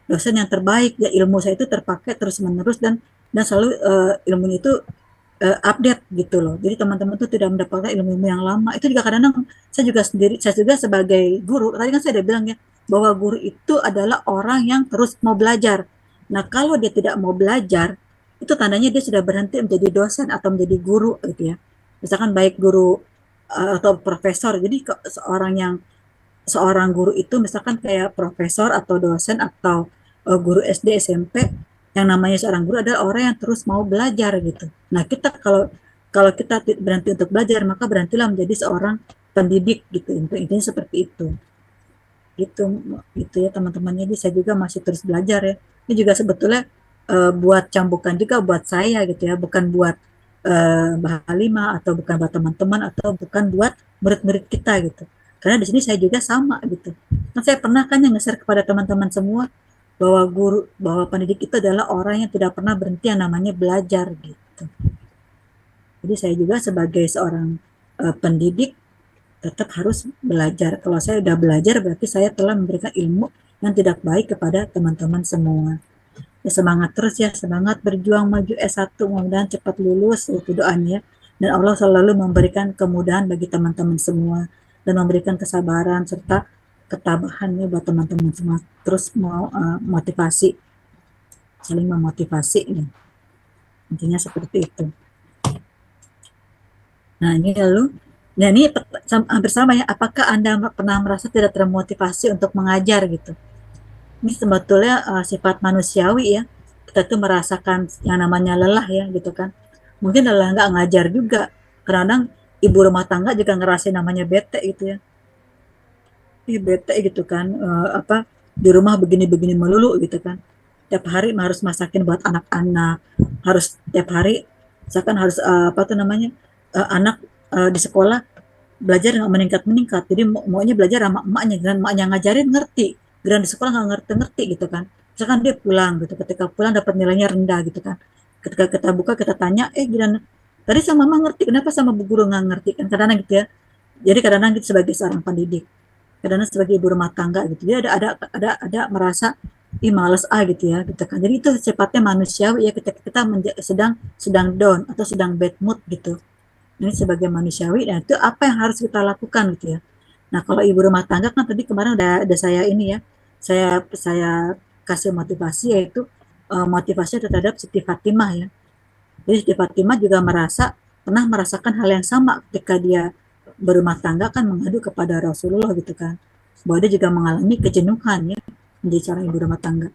dosen yang terbaik ya, ilmu saya itu terpakai terus menerus, dan selalu ilmunya itu update gitu loh. Jadi teman-teman tuh tidak mendapatkan ilmu-ilmu yang lama. Itu juga kadang-kadang saya juga sebagai guru, tadi kan saya udah bilang ya, bahwa guru itu adalah orang yang terus mau belajar. Nah kalau dia tidak mau belajar, itu tandanya dia sudah berhenti menjadi dosen atau menjadi guru gitu ya. Misalkan baik guru atau profesor. Jadi seorang guru itu misalkan kayak profesor atau dosen atau guru SD SMP, yang namanya seorang guru adalah orang yang terus mau belajar gitu. Nah kita kalau kita berhenti untuk belajar, maka berhentilah menjadi seorang pendidik gitu. Intinya seperti itu. Gitu ya teman-temannya. Jadi saya juga masih terus belajar ya. Ini juga sebetulnya buat cambukan juga buat saya gitu ya, bukan buat Mbak Halimah atau bukan buat teman-teman atau bukan buat murid-murid kita gitu. Karena di sini saya juga sama gitu. Kan saya pernah kan yang nge-share kepada teman-teman semua bahwa pendidik itu adalah orang yang tidak pernah berhenti yang namanya belajar gitu. Jadi saya juga sebagai seorang pendidik tetap harus belajar. Kalau saya udah belajar berarti saya telah memberikan ilmu yang tidak baik kepada teman-teman semua. Ya, semangat terus ya, semangat berjuang maju S1, mudah-mudahan cepat lulus, itu doanya. Dan Allah selalu memberikan kemudahan bagi teman-teman semua dan memberikan kesabaran serta ketabahan ya buat teman-teman semua. Terus mau motivasi, saling memotivasi ya. Intinya seperti itu. Nah, ini lalu ini hampir sama ya. Apakah Anda pernah merasa tidak termotivasi untuk mengajar gitu? Ini sebetulnya sifat manusiawi ya. Kita tuh merasakan yang namanya lelah ya gitu kan. Mungkin lelah nggak ngajar juga. Kadang ibu rumah tangga juga ngerasain namanya bete gitu ya. Ih, bete gitu kan. Apa di rumah begini-begini melulu gitu kan. Tiap hari harus masakin buat anak-anak. Harus tiap hari misalkan harus apa tuh namanya anak di sekolah belajar nggak meningkat-meningkat. Jadi maunya belajar sama emaknya, dan emaknya ngajarin ngerti. Giliran di sekolah nggak ngerti-ngerti gitu kan. Misalkan dia pulang gitu, ketika pulang dapat nilainya rendah gitu kan. Ketika kita buka kita tanya, giliran tadi sama mama ngerti, kenapa sama bu guru nggak ngerti kan? Kadang-kadang gitu ya. Jadi kadang-kadang gitu sebagai seorang pendidik, kadang-kadang sebagai ibu rumah tangga gitu, dia ada merasa males gitu ya gitu kan. Jadi itu sifatnya manusiawi ya, ketika kita sedang down atau sedang bad mood gitu. Ini sebagai manusiawi, dan itu apa yang harus kita lakukan gitu ya. Nah, kalau ibu rumah tangga kan tadi kemarin udah saya ini ya, saya kasih motivasi, yaitu motivasi terhadap Siti Fatimah ya. Jadi Siti Fatimah juga pernah merasakan hal yang sama ketika dia berumah tangga, kan mengadu kepada Rasulullah gitu kan, bahwa dia juga mengalami kejenuhan ya menjadi seorang ibu rumah tangga.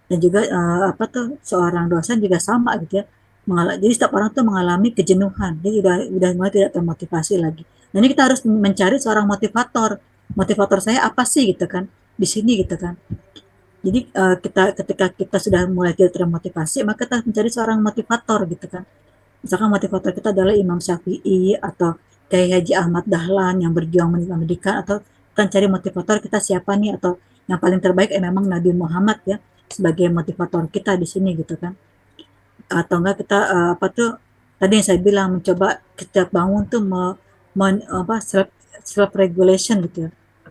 Dan juga apa tuh, seorang dosen juga sama gitu ya, jadi setiap orang tuh mengalami kejenuhan, dia udah mulai tidak termotivasi lagi. Nah, ini kita harus mencari seorang motivator saya apa sih gitu kan di sini gitu kan. Jadi ketika kita sudah mulai tidak termotivasi, maka kita mencari seorang motivator gitu kan. Misalkan motivator kita adalah Imam Syafi'i atau Kiai Haji Ahmad Dahlan yang berjuang menikah pendidikan, atau kita cari motivator kita siapa nih, atau yang paling terbaik memang Nabi Muhammad ya sebagai motivator kita di sini gitu kan. Atau enggak kita apa tuh tadi yang saya bilang, mencoba kita bangun tuh self regulation gitu ya.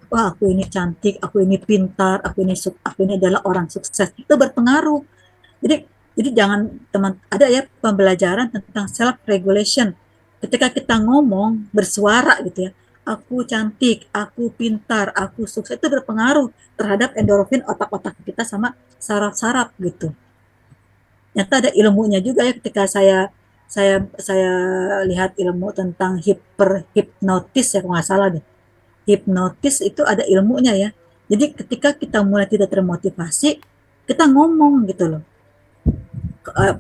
Wah, aku ini cantik, aku ini pintar, aku ini adalah orang sukses. Itu berpengaruh. Jadi jadi jangan teman, ada ya pembelajaran tentang self regulation. Ketika kita ngomong bersuara gitu ya, aku cantik, aku pintar, aku sukses, itu berpengaruh terhadap endorfin otak-otak kita sama saraf-saraf gitu. Ternyata ada ilmunya juga ya, ketika saya lihat ilmu tentang hipnotis ya, kalau nggak salah deh. Hipnotis itu ada ilmunya ya. Jadi ketika kita mulai tidak termotivasi, kita ngomong gitu loh.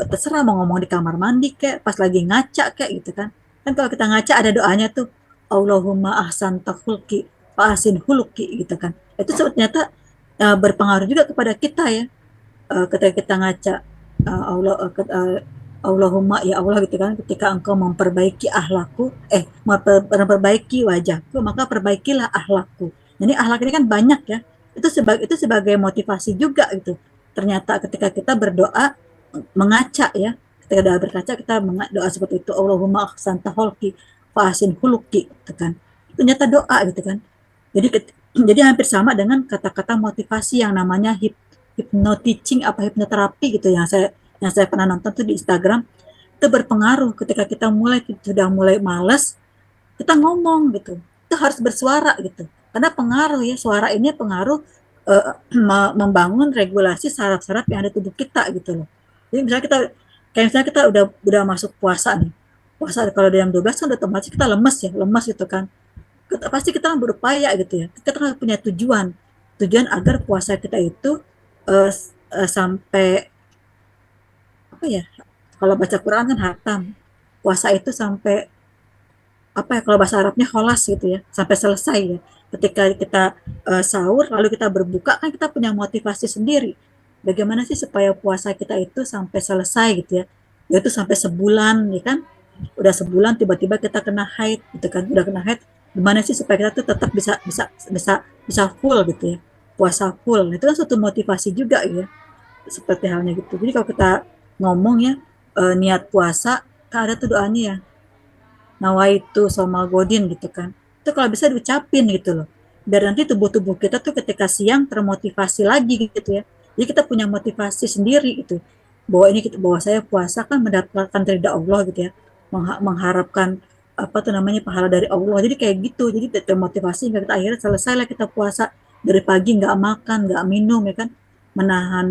Terserah mau ngomong di kamar mandi kayak pas lagi ngaca kayak gitu kan. Kan kalau kita ngaca ada doanya tuh, Allahumma ahsanta khulqi fa ahsin huluki gitu kan. Itu ternyata berpengaruh juga kepada kita ya. Ketika kita ngaca Allahumma ya Allah gitu kan, ketika engkau memperbaiki akhlakku, memperbaiki wajahku, maka perbaikilah akhlakku. Jadi akhlak ini kan banyak ya. Itu sebagai motivasi juga gitu. Ternyata ketika kita berdoa mengaca ya, ketika doa berkaca kita doa seperti itu, Allahumma ahsanta khulqi fa ahsin huluki gitu kan. Itu ternyata doa gitu kan. Jadi hampir sama dengan kata-kata motivasi yang namanya hypnoteaching apa hipnoterapi gitu, yang saya pernah nonton tuh di Instagram. Itu berpengaruh ketika kita sudah mulai malas, kita ngomong gitu. Itu harus bersuara gitu. Karena pengaruh ya, suara ini pengaruh membangun regulasi saraf-saraf yang ada di tubuh kita gitu loh. Jadi misalnya kita udah masuk puasa nih. Puasa kalau jam 12 kan otomatis kita lemes gitu kan. Pasti kita berupaya gitu ya. Kita kan punya tujuan agar puasa kita itu sampai apa ya, kalau baca Quran kan hatam, puasa itu sampai apa ya, kalau bahasa Arabnya kholas gitu ya, sampai selesai ya. Ketika kita sahur lalu kita berbuka, kan kita punya motivasi sendiri bagaimana sih supaya puasa kita itu sampai selesai gitu ya, yaitu sampai sebulan ya kan. Udah sebulan tiba-tiba kita kena haid gitu kan, udah kena haid, gimana sih supaya kita tuh tetap bisa full gitu ya, puasa full. Itu kan suatu motivasi juga ya, seperti halnya gitu. Jadi kalau kita ngomong ya niat puasa, kan ada tuh doanya ya, nawaitu soma godin gitu kan. itu kalau bisa diucapin gitu loh, biar nanti tubuh-tubuh kita tuh ketika siang termotivasi lagi gitu ya. Jadi kita punya motivasi sendiri gitu, bahwa ini kita, bahwa saya puasa kan mendapatkan ridha Allah gitu ya, mengharapkan apa tuh namanya pahala dari Allah. Jadi kayak gitu, jadi termotivasi hingga kita akhirnya selesai lah kita puasa dari pagi, nggak makan nggak minum ya kan, menahan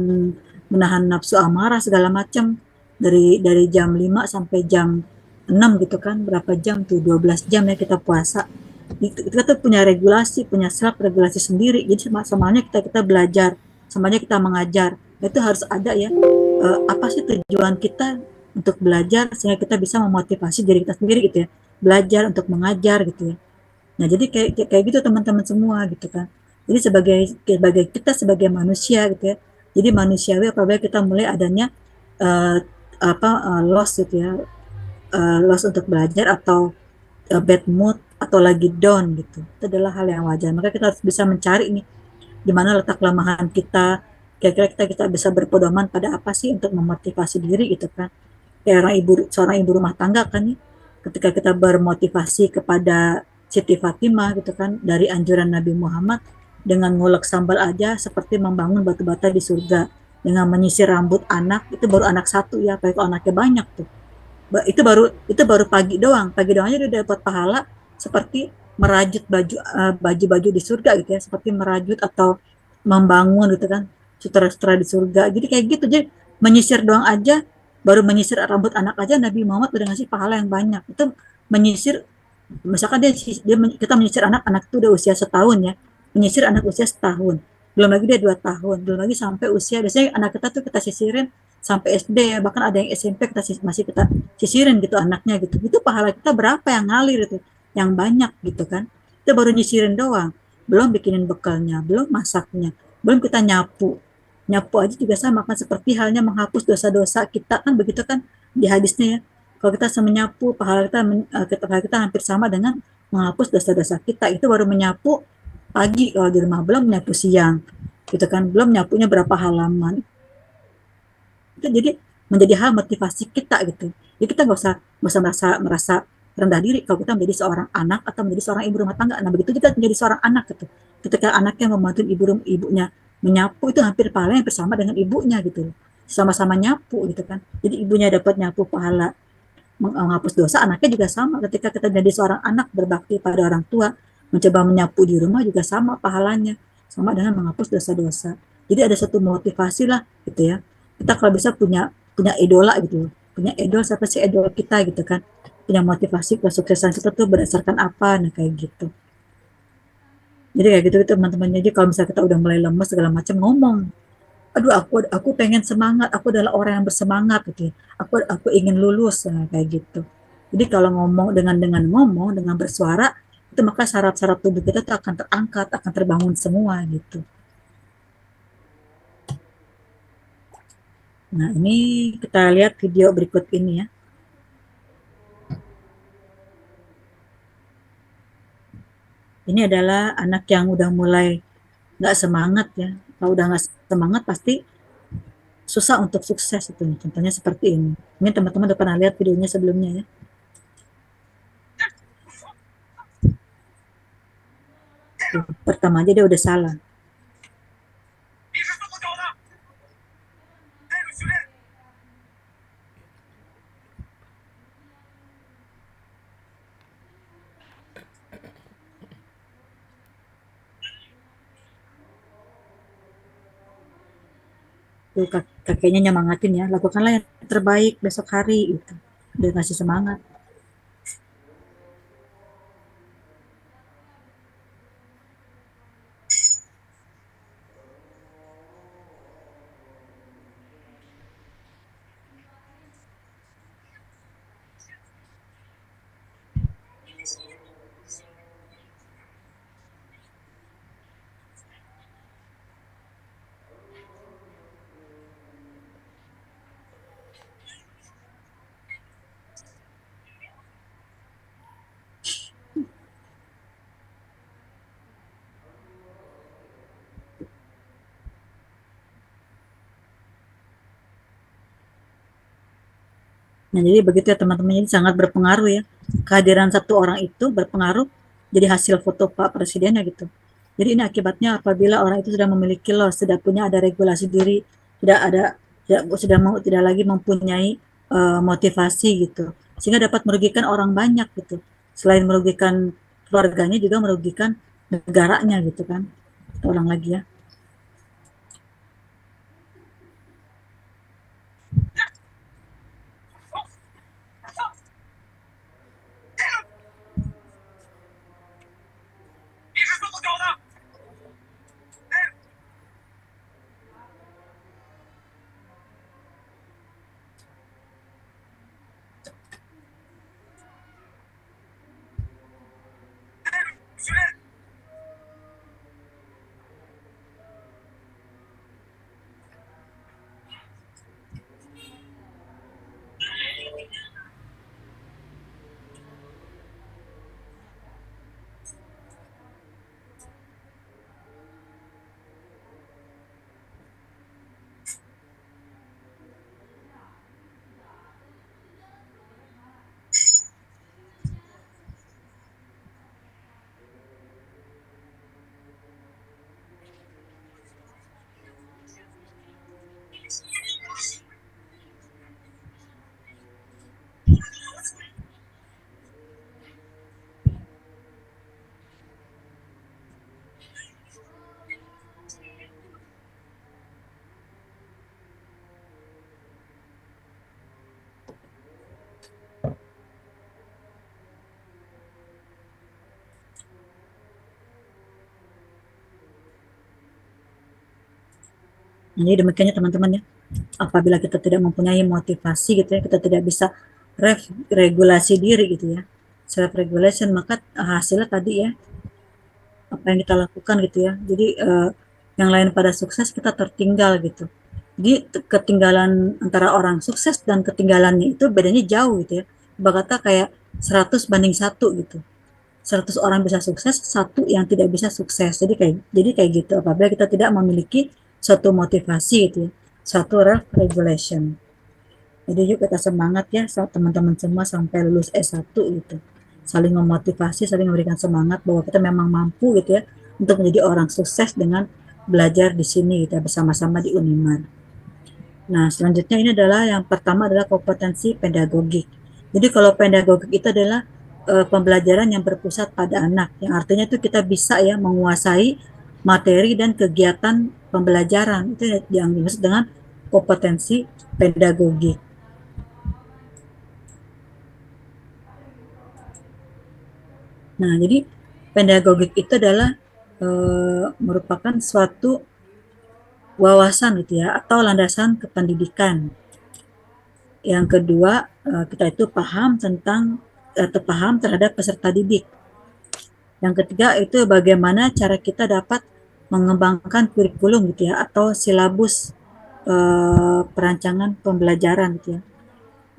menahan nafsu amarah segala macam dari jam 5 sampai jam 6 gitu kan, berapa jam tuh, 12 jam ya kita puasa. Kita tuh punya regulasi, punya self regulasi sendiri. Jadi semuanya kita belajar, semuanya kita mengajar. Itu harus ada ya. Apa sih tujuan kita untuk belajar sehingga kita bisa memotivasi diri kita sendiri gitu ya. Belajar untuk mengajar gitu ya. Nah, jadi kayak gitu teman-teman semua gitu kan. Jadi sebagai kita sebagai manusia gitu ya. Jadi manusiawi apabila kita mulai adanya uh, loss gitu ya, loss untuk belajar atau bad mood atau lagi down gitu. Itu adalah hal yang wajar. Maka kita harus bisa mencari nih di mana letak kelemahan kita. Kira-kira kita bisa berpedoman pada apa sih untuk memotivasi diri gitu kan. Kayak seorang ibu rumah tangga kan nih, ketika kita bermotivasi kepada Siti Fatimah gitu kan, dari anjuran Nabi Muhammad, dengan ngulek sambal aja seperti membangun batu bata di surga, dengan menyisir rambut anak, itu baru anak satu ya, apalagi kalau anaknya banyak tuh, itu baru pagi doang aja udah dapat pahala seperti merajut baju-baju di surga gitu ya, seperti merajut atau membangun gitu kan sutera-sutera di surga. Jadi kayak gitu, jadi menyisir doang aja, baru menyisir rambut anak aja Nabi Muhammad udah ngasih pahala yang banyak. Itu menyisir, misalkan kita menyisir anak-anak itu udah usia setahun ya, menyisir anak usia setahun, belum lagi dia 2 tahun, belum lagi sampai usia, biasanya anak kita tuh kita sisirin sampai SD ya, bahkan ada yang SMP masih kita sisirin gitu anaknya gitu. Itu pahala kita berapa yang ngalir itu, yang banyak gitu kan. Kita baru nyisirin doang, belum bikinin bekalnya, belum masaknya, belum kita nyapu. Nyapu aja juga sama kan, seperti halnya menghapus dosa-dosa kita kan, begitu kan di hadisnya ya. Kalau kita menyapu, pahala kita hampir sama dengan menghapus dosa-dosa kita. Itu baru menyapu pagi kalau di rumah, belum menyapu siang gitu kan, belum nyapunya berapa halaman. Itu jadi menjadi hal motivasi kita gitu. Jadi kita nggak usah merasa rendah diri kalau kita menjadi seorang anak atau menjadi seorang ibu rumah tangga. Nah, begitu kita menjadi seorang anak gitu. Ketika anaknya membantu ibunya menyapu, itu hampir pahala yang bersama dengan ibunya gitu. Sama-sama nyapu gitu kan. Jadi ibunya dapat nyapu pahala menghapus dosa, anaknya juga sama. Ketika kita menjadi seorang anak berbakti pada orang tua, mencoba menyapu di rumah juga sama pahalanya, sama dengan menghapus dosa-dosa. Jadi ada satu motivasi lah gitu ya. Kita kalau bisa punya punya idola gitu, punya idol, siapa sih idol kita gitu kan, punya motivasi kesuksesan kita tuh berdasarkan apa, nah kayak gitu. Jadi kayak gitu teman-teman. Jadi kalau misalnya kita udah mulai lemes segala macam, ngomong, aduh aku pengen semangat, aku adalah orang yang bersemangat gitu ya. Aku ingin lulus, nah, kayak gitu. Jadi kalau ngomong dengan bersuara, itu maka saraf-saraf tubuh kita tuh akan terangkat, akan terbangun semua gitu. Nah, ini kita lihat video berikut ini ya. Ini adalah anak yang udah mulai nggak semangat ya. Kalau udah nggak semangat pasti susah untuk sukses itu. Contohnya seperti ini. Ini teman-teman udah pernah lihat videonya sebelumnya ya. Tuh, pertama aja dia udah salah. Tuh, kakeknya nyemangatin ya, lakukanlah yang terbaik besok hari gitu. Dia kasih semangat. Nah, jadi begitu ya teman-teman, ini sangat berpengaruh ya. Kehadiran satu orang itu berpengaruh jadi hasil foto Pak Presidennya gitu. Jadi ini akibatnya apabila orang itu sudah memiliki loss, sudah punya ada regulasi diri, tidak ada tidak lagi mempunyai motivasi gitu, sehingga dapat merugikan orang banyak gitu. Selain merugikan keluarganya juga merugikan negaranya gitu kan. Ulang lagi ya. Jadi demikiannya teman-teman ya. Apabila kita tidak mempunyai motivasi gitu ya, kita tidak bisa regulasi diri gitu ya, self regulation, maka hasilnya tadi ya apa yang kita lakukan gitu ya. Jadi yang lain pada sukses kita tertinggal gitu. Jadi ketinggalan antara orang sukses dan ketinggalannya itu bedanya jauh gitu ya. Ibarat kata kayak 100 banding 1 gitu. 100 orang bisa sukses, satu yang tidak bisa sukses. Jadi kayak gitu. Apabila kita tidak memiliki suatu motivasi gitu ya, suatu regulation. Jadi yuk kita semangat ya teman-teman semua sampai lulus S1 gitu. Saling memotivasi, saling memberikan semangat bahwa kita memang mampu gitu ya untuk menjadi orang sukses dengan belajar di sini gitu ya, bersama-sama di Unimar. Nah, selanjutnya ini adalah yang pertama adalah kompetensi pedagogik. Jadi kalau pedagogik itu adalah pembelajaran yang berpusat pada anak, yang artinya itu kita bisa ya menguasai materi dan kegiatan pembelajaran. Itu yang dimaksud dengan kompetensi pedagogik. Nah, jadi pedagogik itu adalah merupakan suatu wawasan gitu ya, atau landasan kependidikan. Yang kedua, kita itu paham tentang atau paham terhadap peserta didik. Yang ketiga itu bagaimana cara kita dapat mengembangkan kurikulum gitu ya, atau silabus perancangan pembelajaran gitu ya.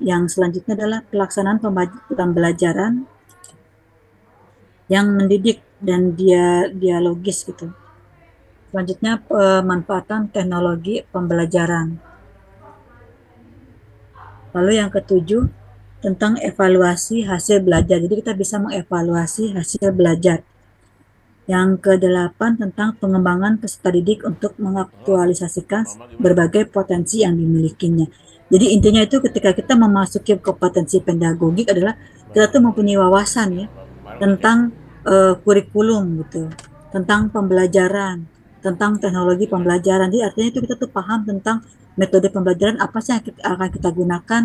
Yang selanjutnya adalah pelaksanaan pembelajaran yang mendidik dan dialogis gitu. Selanjutnya pemanfaatan teknologi pembelajaran. Lalu yang ketujuh tentang evaluasi hasil belajar. Jadi kita bisa mengevaluasi hasil belajar. Yang kedelapan tentang pengembangan peserta didik untuk mengaktualisasikan berbagai potensi yang dimilikinya. Jadi intinya itu ketika kita memasuki kompetensi pedagogik adalah kita tuh mempunyai wawasan ya tentang kurikulum gitu, tentang pembelajaran, tentang teknologi pembelajaran. Jadi artinya itu kita tuh paham tentang metode pembelajaran apa sih yang akan kita gunakan,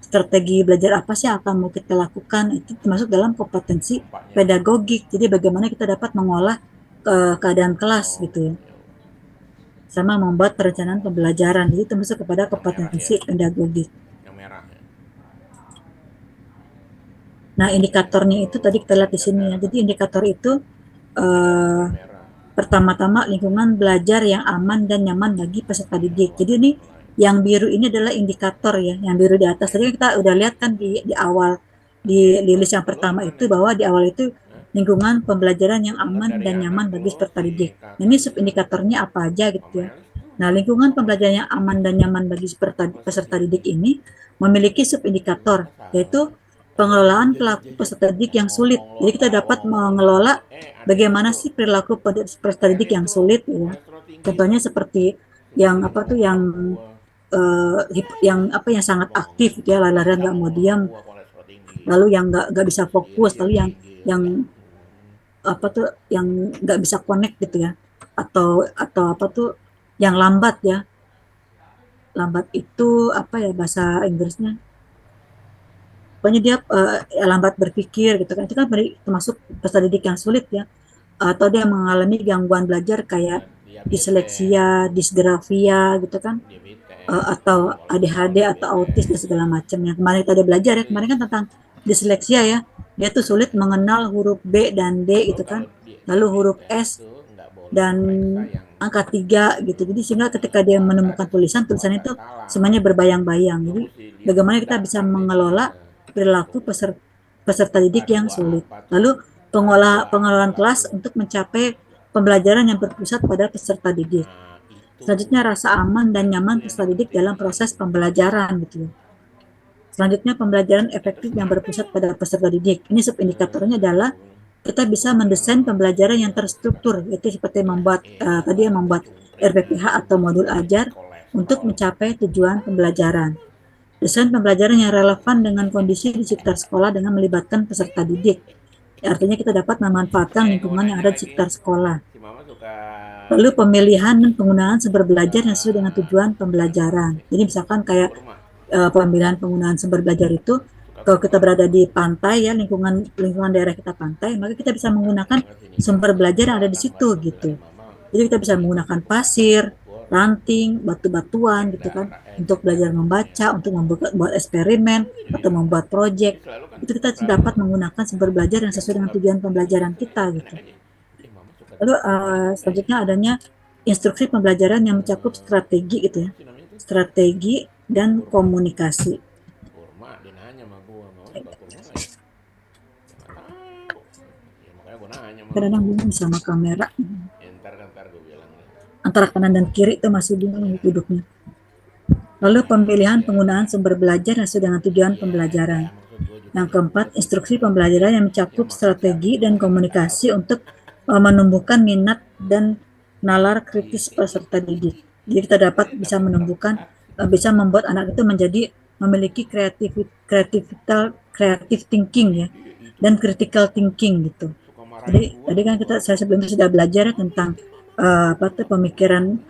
strategi belajar apa sih yang akan mau kita lakukan, itu termasuk dalam kompetensi pedagogik. Jadi bagaimana kita dapat mengolah keadaan kelas gitu ya, sama membuat perencanaan pembelajaran. Jadi termasuk kepada kompetensi pedagogik. Yang merah ya. Nah, indikatornya itu tadi kita lihat di sini ya. Jadi indikator itu pertama-tama lingkungan belajar yang aman dan nyaman bagi peserta didik. Jadi ini yang biru ini adalah indikator ya, yang biru di atas. Tadi kita udah lihat kan di awal di list yang pertama itu bahwa di awal itu lingkungan pembelajaran yang aman dan nyaman bagi peserta didik. Nah, ini subindikatornya apa aja gitu ya. Nah, lingkungan pembelajaran yang aman dan nyaman bagi peserta didik ini memiliki subindikator, yaitu pengelolaan pelaku peserta didik yang sulit. Jadi kita dapat mengelola bagaimana sih perilaku peserta didik yang sulit ya. Contohnya seperti yang apa tuh yang sangat aktif gitu ya, lari-larian nggak mau diam, lalu yang nggak bisa fokus, lalu yang apa tuh yang nggak bisa connect gitu ya, atau apa tuh yang lambat ya. Lambat itu apa ya bahasa Inggrisnya, pokoknya dia ya lambat berpikir gitu kan, itu kan termasuk peserta didik yang sulit ya. Atau dia mengalami gangguan belajar kayak disleksia, disgrafia gitu kan, atau ADHD atau autis dan segala macam. Yang kemarin kita ada belajar ya, kemarin kan tentang disleksia ya, dia tuh sulit mengenal huruf B dan D gitu kan, lalu huruf S dan angka 3 gitu. Jadi sehingga ketika dia menemukan tulisan itu semuanya berbayang-bayang. Jadi bagaimana kita bisa mengelola perilaku peserta didik yang sulit. Lalu pengelolaan kelas untuk mencapai pembelajaran yang berpusat pada peserta didik. Selanjutnya rasa aman dan nyaman peserta didik dalam proses pembelajaran gitu ya. Selanjutnya pembelajaran efektif yang berpusat pada peserta didik. Ini subindikatornya adalah kita bisa mendesain pembelajaran yang terstruktur, yaitu seperti membuat RPPH atau modul ajar untuk mencapai tujuan pembelajaran. Desain pembelajaran yang relevan dengan kondisi di sekitar sekolah dengan melibatkan peserta didik. Ya, artinya kita dapat memanfaatkan lingkungan yang ada di sekitar sekolah. Lalu pemilihan dan penggunaan sumber belajar yang sesuai dengan tujuan pembelajaran. Jadi misalkan kayak pemilihan penggunaan sumber belajar itu, kalau kita berada di pantai ya, lingkungan daerah kita pantai, maka kita bisa menggunakan sumber belajar yang ada di situ gitu. Jadi kita bisa menggunakan pasir, ranting, batu-batuan gitu kan, untuk belajar membaca, untuk membuat eksperimen atau membuat proyek. Itu kita dapat menggunakan sumber belajar yang sesuai dengan tujuan pembelajaran kita gitu. Lalu selanjutnya adanya instruksi pembelajaran yang mencakup strategi gitu ya, strategi dan komunikasi. Kurma dia nanya sama gua, mau suka kurma nggak ya? Nggak tahu. Ya makanya gua nanya sama Kadang-kadang lu. bingung sama kamera, Ya, ntar gua bilang nih. antara kanan dan kiri itu masih bingung duduknya. Lalu pemilihan penggunaan sumber belajar yang sesuai dengan tujuan pembelajaran. Maksud gua juga Yang keempat, instruksi pembelajaran yang mencakup strategi dan komunikasi untuk menumbuhkan minat dan nalar kritis peserta didik. Jadi kita dapat bisa menumbuhkan, bisa membuat anak itu menjadi memiliki kreatif thinking ya, dan critical thinking gitu. suka Jadi marahin gua tadi kan gua. saya sebelumnya sudah belajar ya tentang pemikiran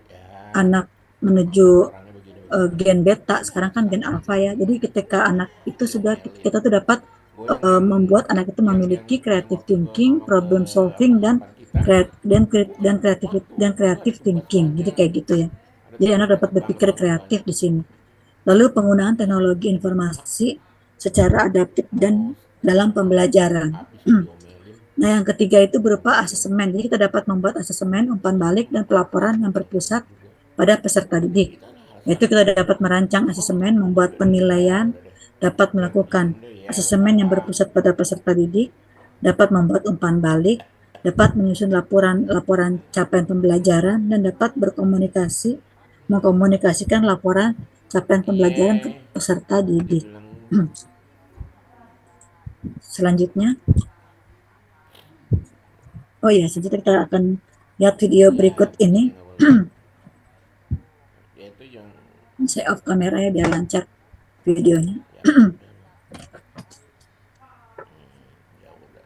Ya, anak menuju orangnya begini gen beta, sekarang kan gen alpha ya. Jadi ketika anak itu sudah kita tuh dapat gua yang membuat anak itu memiliki creative waktu ke thinking, mama ke problem solving dan harapan kita kreatif thinking. Jadi kayak gitu ya. ada Jadi teman anak dapat dekat banget berpikir sama kreatif bapaknya. di sini. Lalu penggunaan teknologi informasi secara adaptif dan dalam pembelajaran. Habis tuh diomelin. Nah, yang ketiga itu berupa asesmen. Jadi kita dapat membuat asesmen, umpan balik, dan pelaporan yang berpusat pada peserta didik. Yaitu kita dapat merancang asesmen, membuat penilaian, dapat melakukan asesmen yang berpusat pada peserta didik, dapat membuat umpan balik, dapat menyusun laporan capaian pembelajaran, dan dapat mengkomunikasikan laporan capaian pembelajaran ke Iya, peserta dia didik. bilang Selanjutnya, oh ya, selanjutnya kita akan lihat video berikut ini. ya itu yang Saya off kamera ya biar lancar videonya. ya udah. Ya udah.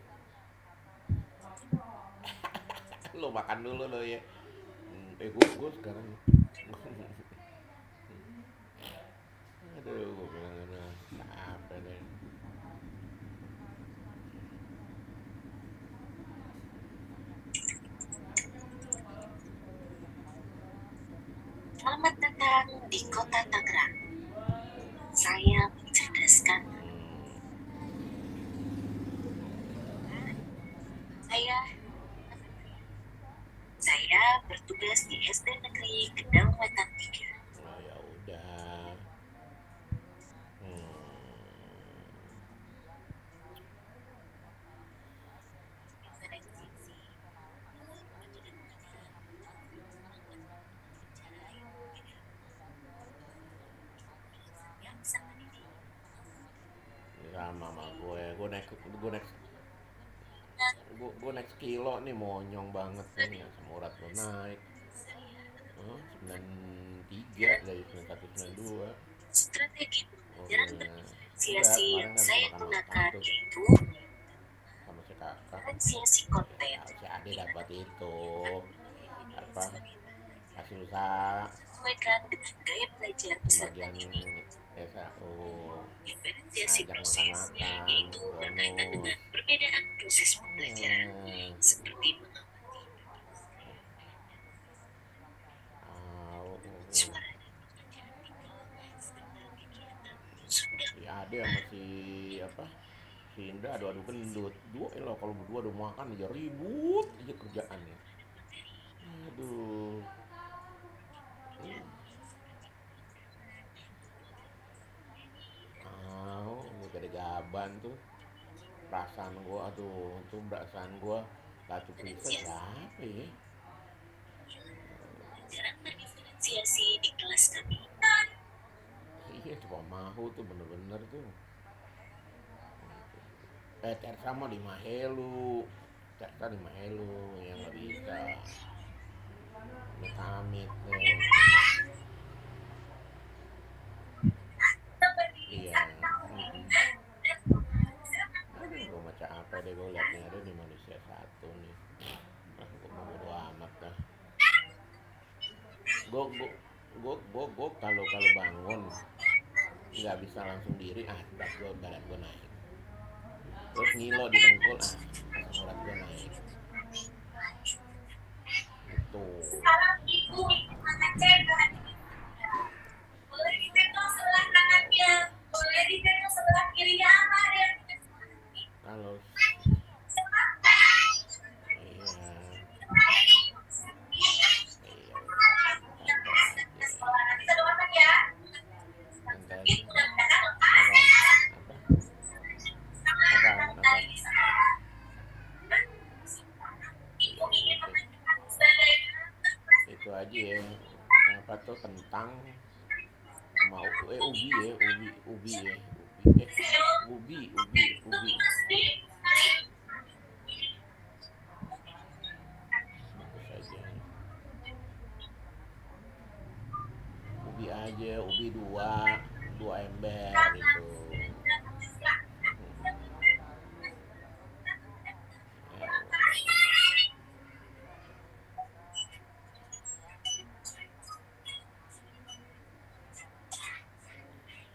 Lo makan dulu lo ya. Gua sekarang. Aduh, gua bilang udah capek deh. Selamat datang di Kota Tangerang. Saya mencerdaskan. Saya bertugas di SD Negeri Kendal Wetan 3. Oh ya udah. gue naik sekilo nih, monyong banget nih, asam urat gue naik. 93 dari 9192. Strategi pembelajaran Udah berdiferensiasi kemarin yang kan saya makan-makan gunakan tuh yaitu sama si kakak. diferensiasi konten. Ya si Ade dapat itu apa, hasil usaha Sesuaikan dengan gaya belajar peserta pembagian didik. SAO, Diferensiasi ngajak proses makan-makan, yaitu berkaitan bonus. dengan perbedaan proses pembelajaran seperti mengamati Tahu suara dan bekerja di kelas dengan kegiatan sudah si Ade sama si apa, si Indra adu-adu gendut. Dua lo kalau berdua udah makan aja ribut aja kerjaannya. Aduh. Hmm. Gue gede gaban tuh. Perasaan gue, aduh, itu perasaan gue. Lacu Prisa siapa ya? pelajaran berdiferensiasi di kelas kami. Iya, coba mahu tuh bener-bener tuh. Tersa mah di Mahelu. Tersa di Mahelu yang nggak bisa. Amit-amit deh. Iya. Aduh, gue baca apa deh, gue liat nih ada di Manusia Satu nih. Gue mau bodo amat dah. Gue kalau bangun nggak bisa langsung diri, berat gue, badan gue naik. Terus ngilo di dengkul, asam urat gue naik. Gitu. Sekarang ibu mengecek boleh ditengok sebelah kanannya, boleh ditengok sebelah kirinya ada. Kalau iya, iya udah santai aja, santai aja. Apa? Iya udah. Itu aja ya. Apa tuh kentang sama ubi ya, ubi ya, ubi. Bungkus aja. Ubi aja, ubi dua ember itu. Ya udah.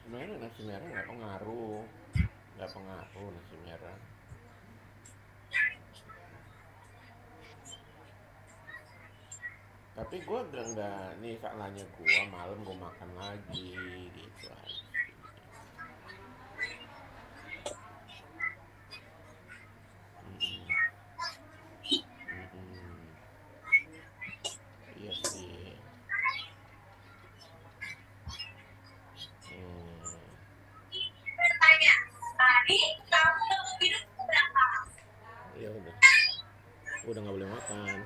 Sebenarnya nasi merah nggak pengaruh nasi merah. Tapi gue udah nggak, nih salahnya gue malam gue makan lagi gitu aja. Mm-mm. Mm-mm. Iya sih. Bertanya, tadi kamu minum berapa? Ya udah nggak boleh makan.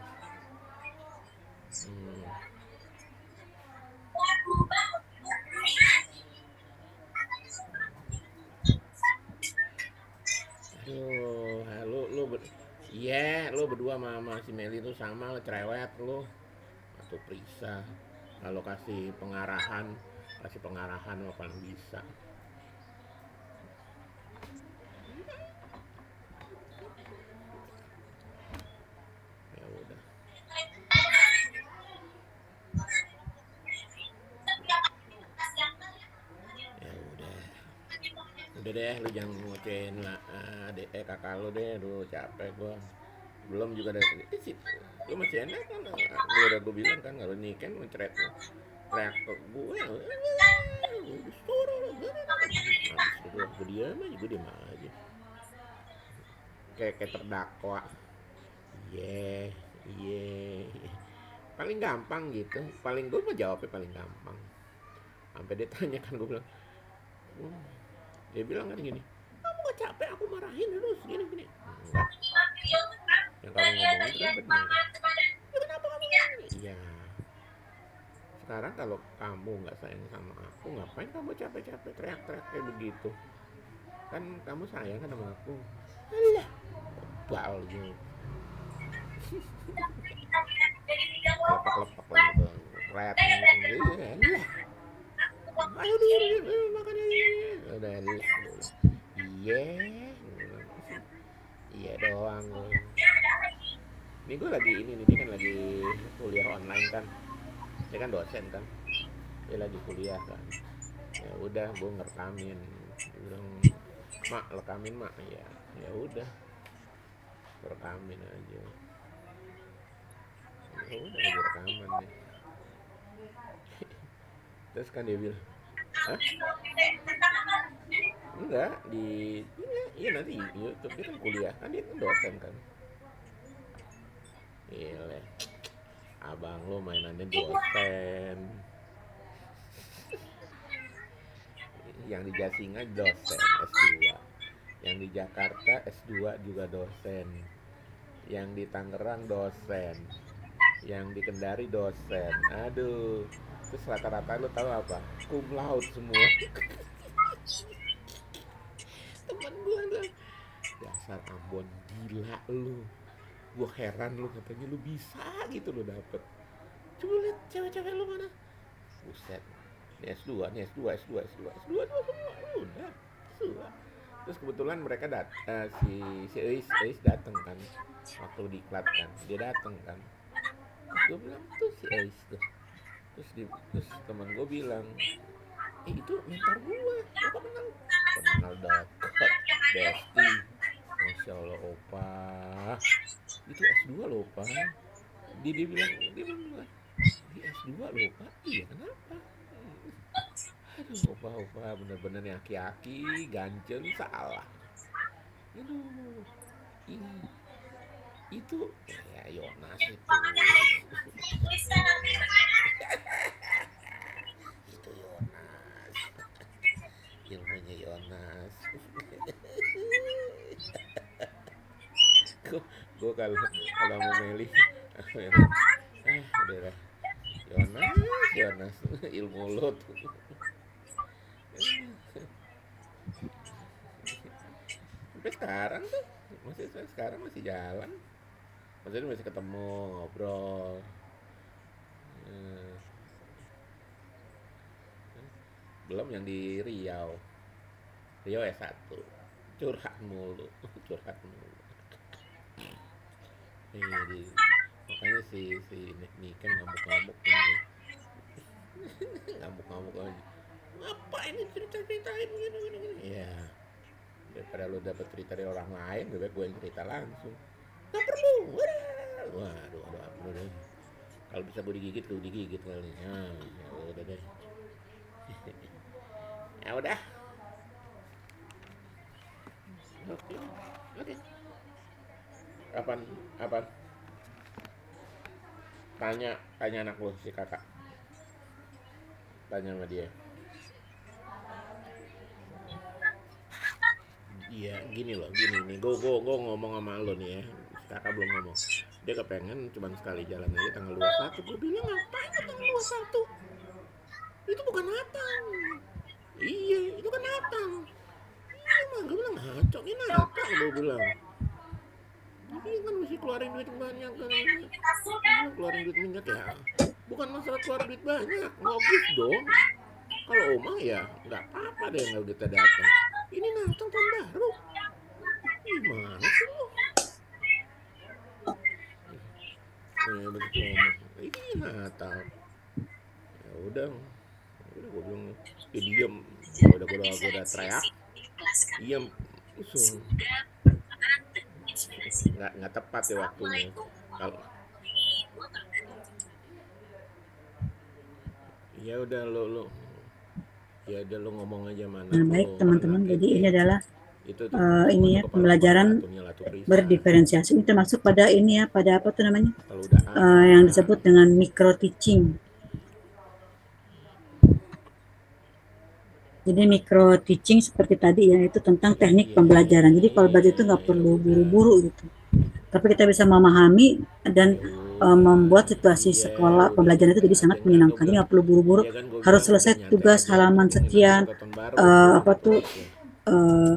Hmm. Aduh, lu berdua sama si Meli tuh sama lo, cerewet lu. Atau Prisa. Kalau kasih pengarahan lo paling bisa. Ya udah. Ya udah. Udah deh, lu jangan ngecewain lah kakak lu deh, lu capek gua. Belum juga ada sih. Lu masih enak kan? Lu udah gue bilang kan kalau nih kan mencret teriak ke gue. Disuruh lu. Habis itu gue diam aja. Kayak terdakwa. Iya, iya. Paling gampang gitu. Paling gue mau jawabnya paling gampang. Sampai dia tanya kan, gue bilang, dia bilang kan gini, kamu gak capek aku marahin terus gini. Enggak, yang kamu ngomongin itu kan benar. Ya kenapa kamu ngomong? Iya. Sekarang kalau kamu nggak sayang sama aku, ngapain kamu capek-capek teriak-teriak kayak begitu? Kan kamu sayang kan sama aku. Alah, bal gitu. Lepak-lepak lah tuh. Red. Alah. Ayo dulu, makan aja. Udah, alah. Iya. Iya doang. Ini gue lagi ini nih, dia kan lagi kuliah online kan. Dia kan dosen kan. Dia lagi kuliah kan. Ya udah, gue ngerekamin. Dia bilang, mak rekamin mak. Ya udah, rekamin aja. Ya udah, lagi rekaman deh. Terus kan dia bilang, hah? Enggak, iya nanti YouTube. Dia kan kuliah kan, dia kan dosen kan. Iya, abang lo mainannya dosen. Yang di Jasinga dosen S2, yang di Jakarta S2 juga dosen, yang di Tangerang dosen, yang di Kendari dosen. Aduh, terus rata-rata lo tahu apa? Cum laude semua. Temen gue bilang, dasar Ambon gila lu. Gue heran lu, katanya lu bisa gitu lo dapet. Coba lihat cewek-cewek lu mana. Buset, ini S2, ini S2 semua, udah S2. Terus kebetulan mereka si Eis dateng kan, waktu diklat kan, dia dateng kan. Terus gue bilang, tuh si Eis tuh. Terus teman gue bilang, itu mentor gue, apa kenal dekat, Besti. Masya Allah opa, itu S2 loh opa. Dia bilang, di S2 loh opa. Iya kenapa? Aduh opa bener-bener nih aki-aki ganjen salah. Aduh, itu ya Yonas itu. Itu Yonas, ilmunya Yonas. Gue kalau mau Meli, udah lah. Yonas, ilmu lo tuh. Sampai sekarang tuh masih jalan, maksudnya masih ketemu ngobrol. Belum yang di Riau S1 curhat mulu. Makanya si Niken ngamuk-ngamuk ini. Ngamuk-ngamuk aja. Apa ini cerita-ceritain gini. Ya, daripada lo dapet cerita dari orang lain, lebih baik gue yang cerita langsung. Gak perlu. Waduh, apa deh. Kalau bisa gue digigit kali. Ya udah deh. Ya udah. Oke. Apaan? Tanya anak lu si kakak. Tanya sama dia. Iya, gini nih. Gue ngomong sama lo nih ya. Kakak belum ngomong. Dia kepengen cuma sekali jalan aja tanggal 21. Gue bilang ngapain tanggal 21? Itu bukan Natal. Iya, itu kan Natal. Iya mah, gue bilang ngaco, ini Natal gue bilang. Iya kan mesti keluarin duit banyak kan. Keluarin duit banyak ya. Bukan masalah keluar duit banyak, logis dong. Kalau Oma ya nggak apa-apa deh nggak kita datang. Ini Natal tahun baru. Gimana sih lo? Begitu Oma. Ini Natal. Ya udah gue bilang dia diem. Udah teriak. Diem. Usul. Nggak tepat ya waktunya. Kalau ya udah lo ngomong aja mana. Nah, baik teman-teman, jadi ini adalah itu ini ya pembelajaran berdiferensiasi. Ini termasuk pada ini ya, pada apa tuh namanya? Yang disebut dengan micro teaching. Jadi micro teaching seperti tadi ya, itu tentang teknik pembelajaran. Jadi kalau belajar itu nggak perlu buru-buru gitu. Tapi kita bisa memahami dan membuat situasi sekolah pembelajaran itu jadi sangat menyenangkan. Jadi nggak perlu buru-buru, harus selesai tugas halaman sekian,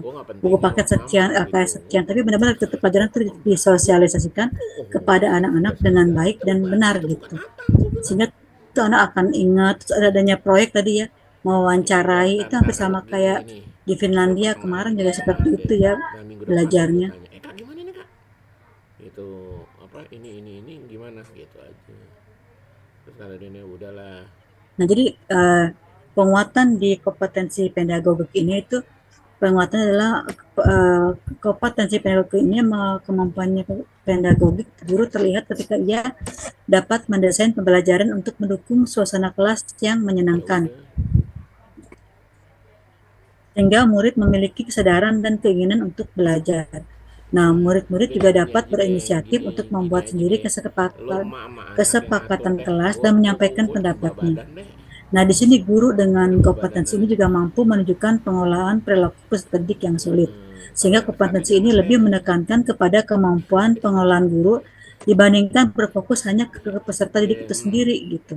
Gue nggak buku pentingin paket uang sekian, amat LKS gitu. sekian, tapi benar-benar tetap pelajaran itu disosialisasikan kepada anak-anak dengan baik dan benar Itu bukan gitu. akal gue bilang. Sehingga itu anak akan ingat. Terus ada adanya proyek tadi ya, Iya, mewawancarai, itu hampir kalau sama gini kayak nih, di gue Finlandia pertama kemarin kali juga masuk seperti SD itu ya dan minggu depan tuh gue belajarnya. tanya, kak gimana nih kak? Itu apa ini gimana gitu aja. Terus kata dia udahlah. Nah, jadi penguatan di kompetensi pedagogik ini itu penguatan adalah kompetensi pedagogik ini kemampuannya pedagogik guru terlihat ketika ia dapat mendesain pembelajaran untuk mendukung suasana kelas yang Ya menyenangkan, udah. sehingga murid memiliki kesadaran dan keinginan untuk belajar. Nah, murid-murid Udah juga deh gini dapat aja deh, berinisiatif untuk gini membuat aja sendiri deh. Lo emak sama anak yang ngatur kesepakatan deh. kelas Gue dan gue gue menyampaikan gue tambah pendapatnya. badan deh. Nah, di sini guru Gue dengan tambah badan kompetensi ini aja. juga mampu menunjukkan pengolahan perilaku peserta didik yang sulit. Sehingga Kagak tapi kompetensi ini jangan lebih deh. menekankan kepada kemampuan pengolahan guru dibandingkan berfokus hanya ke peserta didik itu sendiri gitu.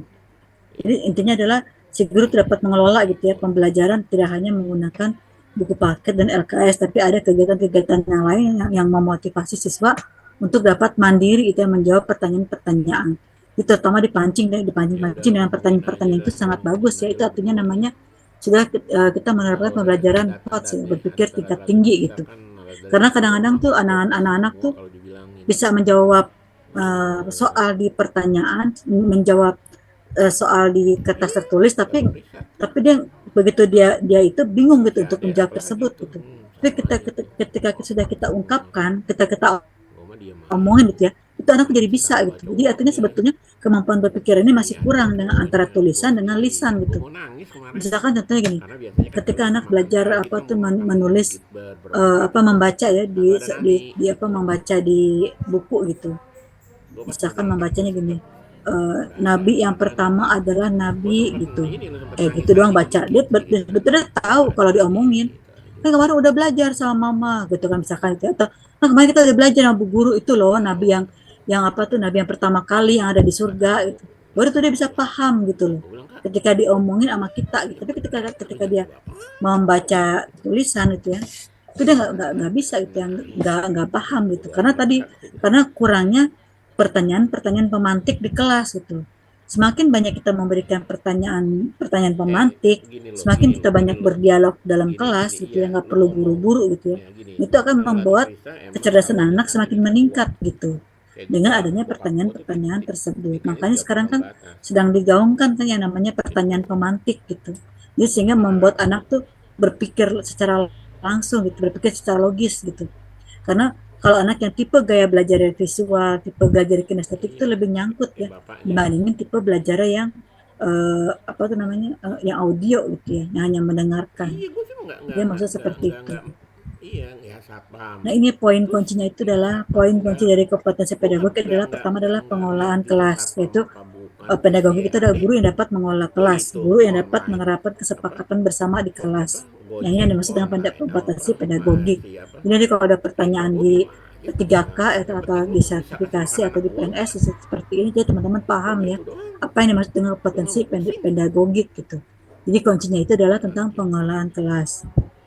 Jadi intinya adalah si guru dapat mengelola gitu ya pembelajaran, tidak hanya menggunakan buku paket dan LKS, tapi ada kegiatan-kegiatan yang lain yang memotivasi siswa untuk dapat mandiri itu yang menjawab pertanyaan-pertanyaan. Itu terutama Ya udah dipancing-pancing lo dengan omongin aja pertanyaan-pertanyaan dah, itu lo sangat omongin bagus ya. aja Itu artinya berdua. namanya sudah kita menerapkan Tahu deh, pembelajaran adat-adat POTS ya, deh, berpikir tingkat adat-adat tinggi gitu. misalkan adat Karena Jawa kadang-kadang mah tuh goblok anak-anak semua tuh kalau dibilangin. bisa menjawab Hmm, soal di pertanyaan, menjawab soal di kertas iya, tertulis, gak tapi berisik. dia begitu dia itu bingung gitu Masih untuk ada menjawab apa lagi tersebut tuh? gitu. Tapi Sama aja tuh. ketika sudah kita Ngomong. ungkapkan, kita Gue mah diem omongin aja. gitu ya, itu anak jadi Dikasih bisa tahu gitu. baca Jadi artinya uangnya. sebetulnya kemampuan berpikir ini Ini masih ada kurang dengan antara cowoknya, tulisan dengan gokil. lisan Gue gitu. mau nangis kemarin. Misalkan contohnya gini, Karena biasanya kan ketika tulisan anak makan belajar siang apa kita tuh mau makan menulis berempat gitu. membaca ya Kagak ada nani di apa gitu. membaca di buku gitu. Gue pas mau Misalkan berangkat gue membacanya gini, sempet nggak ada nabi yang nggak ada pertama nani. adalah Gue nabi sempet gitu, ini lo sempet gitu nangis doang aja baca, dia dikit gitu kan. betul-betul tahu Nggak ada kalau nani diomongin gitu aja. kan kemarin udah belajar sama mama gitu kan misalkan gitu. Atau nah, kemarin kita udah belajar sama bu guru itu loh, nabi Tahu. yang apa tuh, nabi yang pertama kali yang ada di Nggak surga tahu. gitu, baru tuh dia bisa Gue paham gitu loh gue bilang kak, ketika diomongin sama kita gitu. ya Tapi ketika bener lu ketika jangan dia jawab apa. membaca tulisan gitu ya, itu dia nggak bisa itu yang Nangis. nggak paham gitu, Bodo karena amat tadi dah. karena kurangnya pertanyaan-pertanyaan pemantik di kelas gitu. Semakin banyak kita memberikan pertanyaan pemantik, Gini loh, semakin gini kita loh, gini banyak loh. berdialog dalam Gini, kelas gitu iya, ya, nggak lu perlu ngomong. buru-buru gitu ya. Ya gini, Itu akan kan Ratu membuat Krista emang kecerdasan tahunya anak ada semakin di bukuan. meningkat gitu Kayak dengan gua, adanya bokap gua tuh pertanyaan-pertanyaan tersebut. TK-nya Makanya udah sekarang ambang kan batas. sedang digaungkan kan yang namanya pertanyaan pemantik gitu. Jadi sehingga membuat Parah anak tuh. tuh berpikir secara langsung gitu, berpikir secara logis gitu. Karena kalau anak yang tipe gaya belajar visual, tipe belajar kinestetik itu Iya, lebih nyangkut kayak ya bapaknya. dibandingin tipe belajar yang apa tuh namanya yang audio gitu ya, yang hanya mendengarkan. Iya, gua sih Jadi maksud seperti itu. nggak, iya, ya satpam. Nah, ini poin Terus kuncinya itu adalah poin kunci dari kompetensi gua pedagogik adalah pertama adalah nggak lihat pengolahan itu kelas, satpam yaitu apa bukan. Terus pedagogik ya, itu adalah guru yang dapat mengelola gua kelas, itu guru yang dapat online menerapkan apa kesepakatan bersama di kelas. apa Yang ini Gojek yang dimaksud dengan online kompetensi apa pedagogik. masih apa. Jadi kalau ada Tinggal pertanyaan gua di diem aja kagak 3K yang atau penting di gua bisa kasih sertifikasi makan atau anak di gua PNS seperti ini, jadi teman-teman paham udah ya itu doang. apa yang dimaksud dengan Gua nggak kompetensi mau pusing. pedagogik gitu. Jadi kuncinya itu adalah tentang Aja. pengolahan kelas,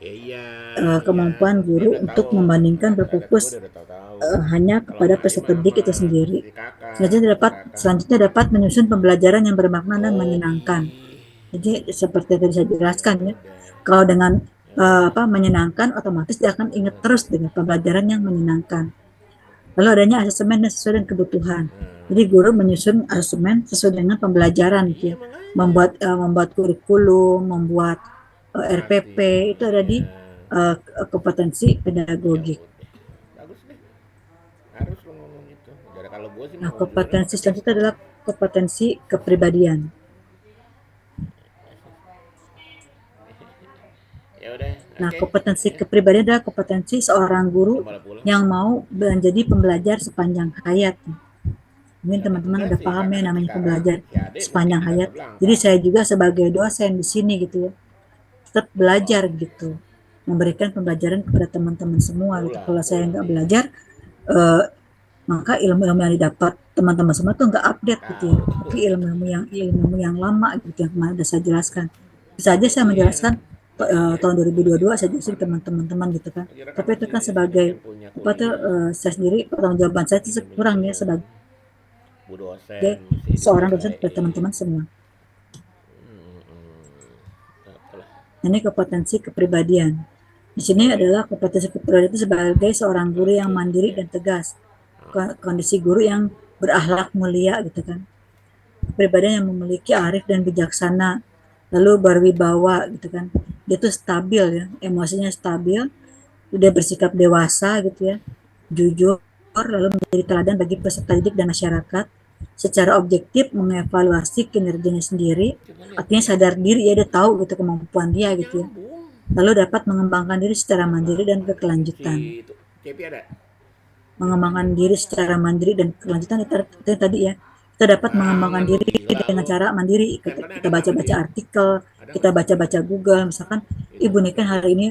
Ya, iya, iya. kemampuan Dia guru udah untuk tahu. membandingkan Adat gue berfokus udah tahu-tahu. hanya Kalau kepada Maya peserta mah didik itu sendiri. si kakak, si kakak. Selanjutnya dapat menyusun pembelajaran yang bermakna dan Oh menyenangkan. iya. Jadi seperti yang tadi saya Ya jelaskan ya, udah. kalau dengan Ya udah. menyenangkan, otomatis dia akan ingat terus dengan pembelajaran yang menyenangkan. Lalu adanya asesmen yang sesuai dengan kebutuhan. Jadi guru menyusun asesmen sesuai dengan pembelajaran gitu Iya ya. makanya. Membuat kurikulum, membuat RPP Pasti. itu ada di Ya. kompetensi Ya pedagogik. udah. Bagus deh. Harus lo ngomong itu. Jadi kalau gue sih Nah, mau jualan kompetensi pakai selanjutnya pistol. adalah kompetensi kepribadian. Ya udah. Nah, Oke. kompetensi Ya. kepribadian adalah kompetensi seorang guru Coba lah pulang. yang mau menjadi pembelajar sepanjang hayat. Mungkin Ya, teman-teman enggak udah sih, paham karena ya kan namanya sekarang pembelajar si Ade mesti sepanjang di hayat. Casablanca. Jadi saya juga sebagai dosen di sini gitu ya, tetap belajar gitu, memberikan pembelajaran kepada teman-teman semua gitu. Kalau saya nggak Pulang. belajar, eh, maka ilmu-ilmu yang didapat teman-teman semua tuh nggak update gitu ya. Tapi ilmu-ilmu yang lama gitu yang kemarin udah saya jelaskan. Bisa aja saya Iya. menjelaskan tahun 2022 saya juga teman-teman gitu kan. Tapi itu kan sebagai apa tuh saya sendiri pertanggungjawaban saya itu kurang ya sebagai Bu dosen mesti seorang dosen ke dibiayain. teman-teman semua. Apalah. Ini kompetensi kepribadian. Di sini adalah kompetensi kepribadian itu sebagai seorang guru yang mandiri dan tegas. Kondisi guru yang berakhlak mulia gitu kan. Kepribadian yang memiliki arif dan bijaksana, lalu berwibawa gitu kan. Dia tuh stabil ya, emosinya stabil, dia bersikap dewasa gitu ya, jujur, lalu menjadi teladan bagi peserta didik dan masyarakat. Secara objektif mengevaluasi kinerjanya sendiri, artinya sadar diri ya, dia tahu gitu kemampuan dia gitu ya. Lalu dapat mengembangkan diri secara mandiri dan berkelanjutan. Si itu Cepi ada? Mengembangkan diri secara mandiri dan berkelanjutan itu tadi ya. Kita dapat mengembangkan diri dengan cara mandiri. Kita baca-baca artikel, kita baca-baca Google, misalkan Ibu Niken hari ini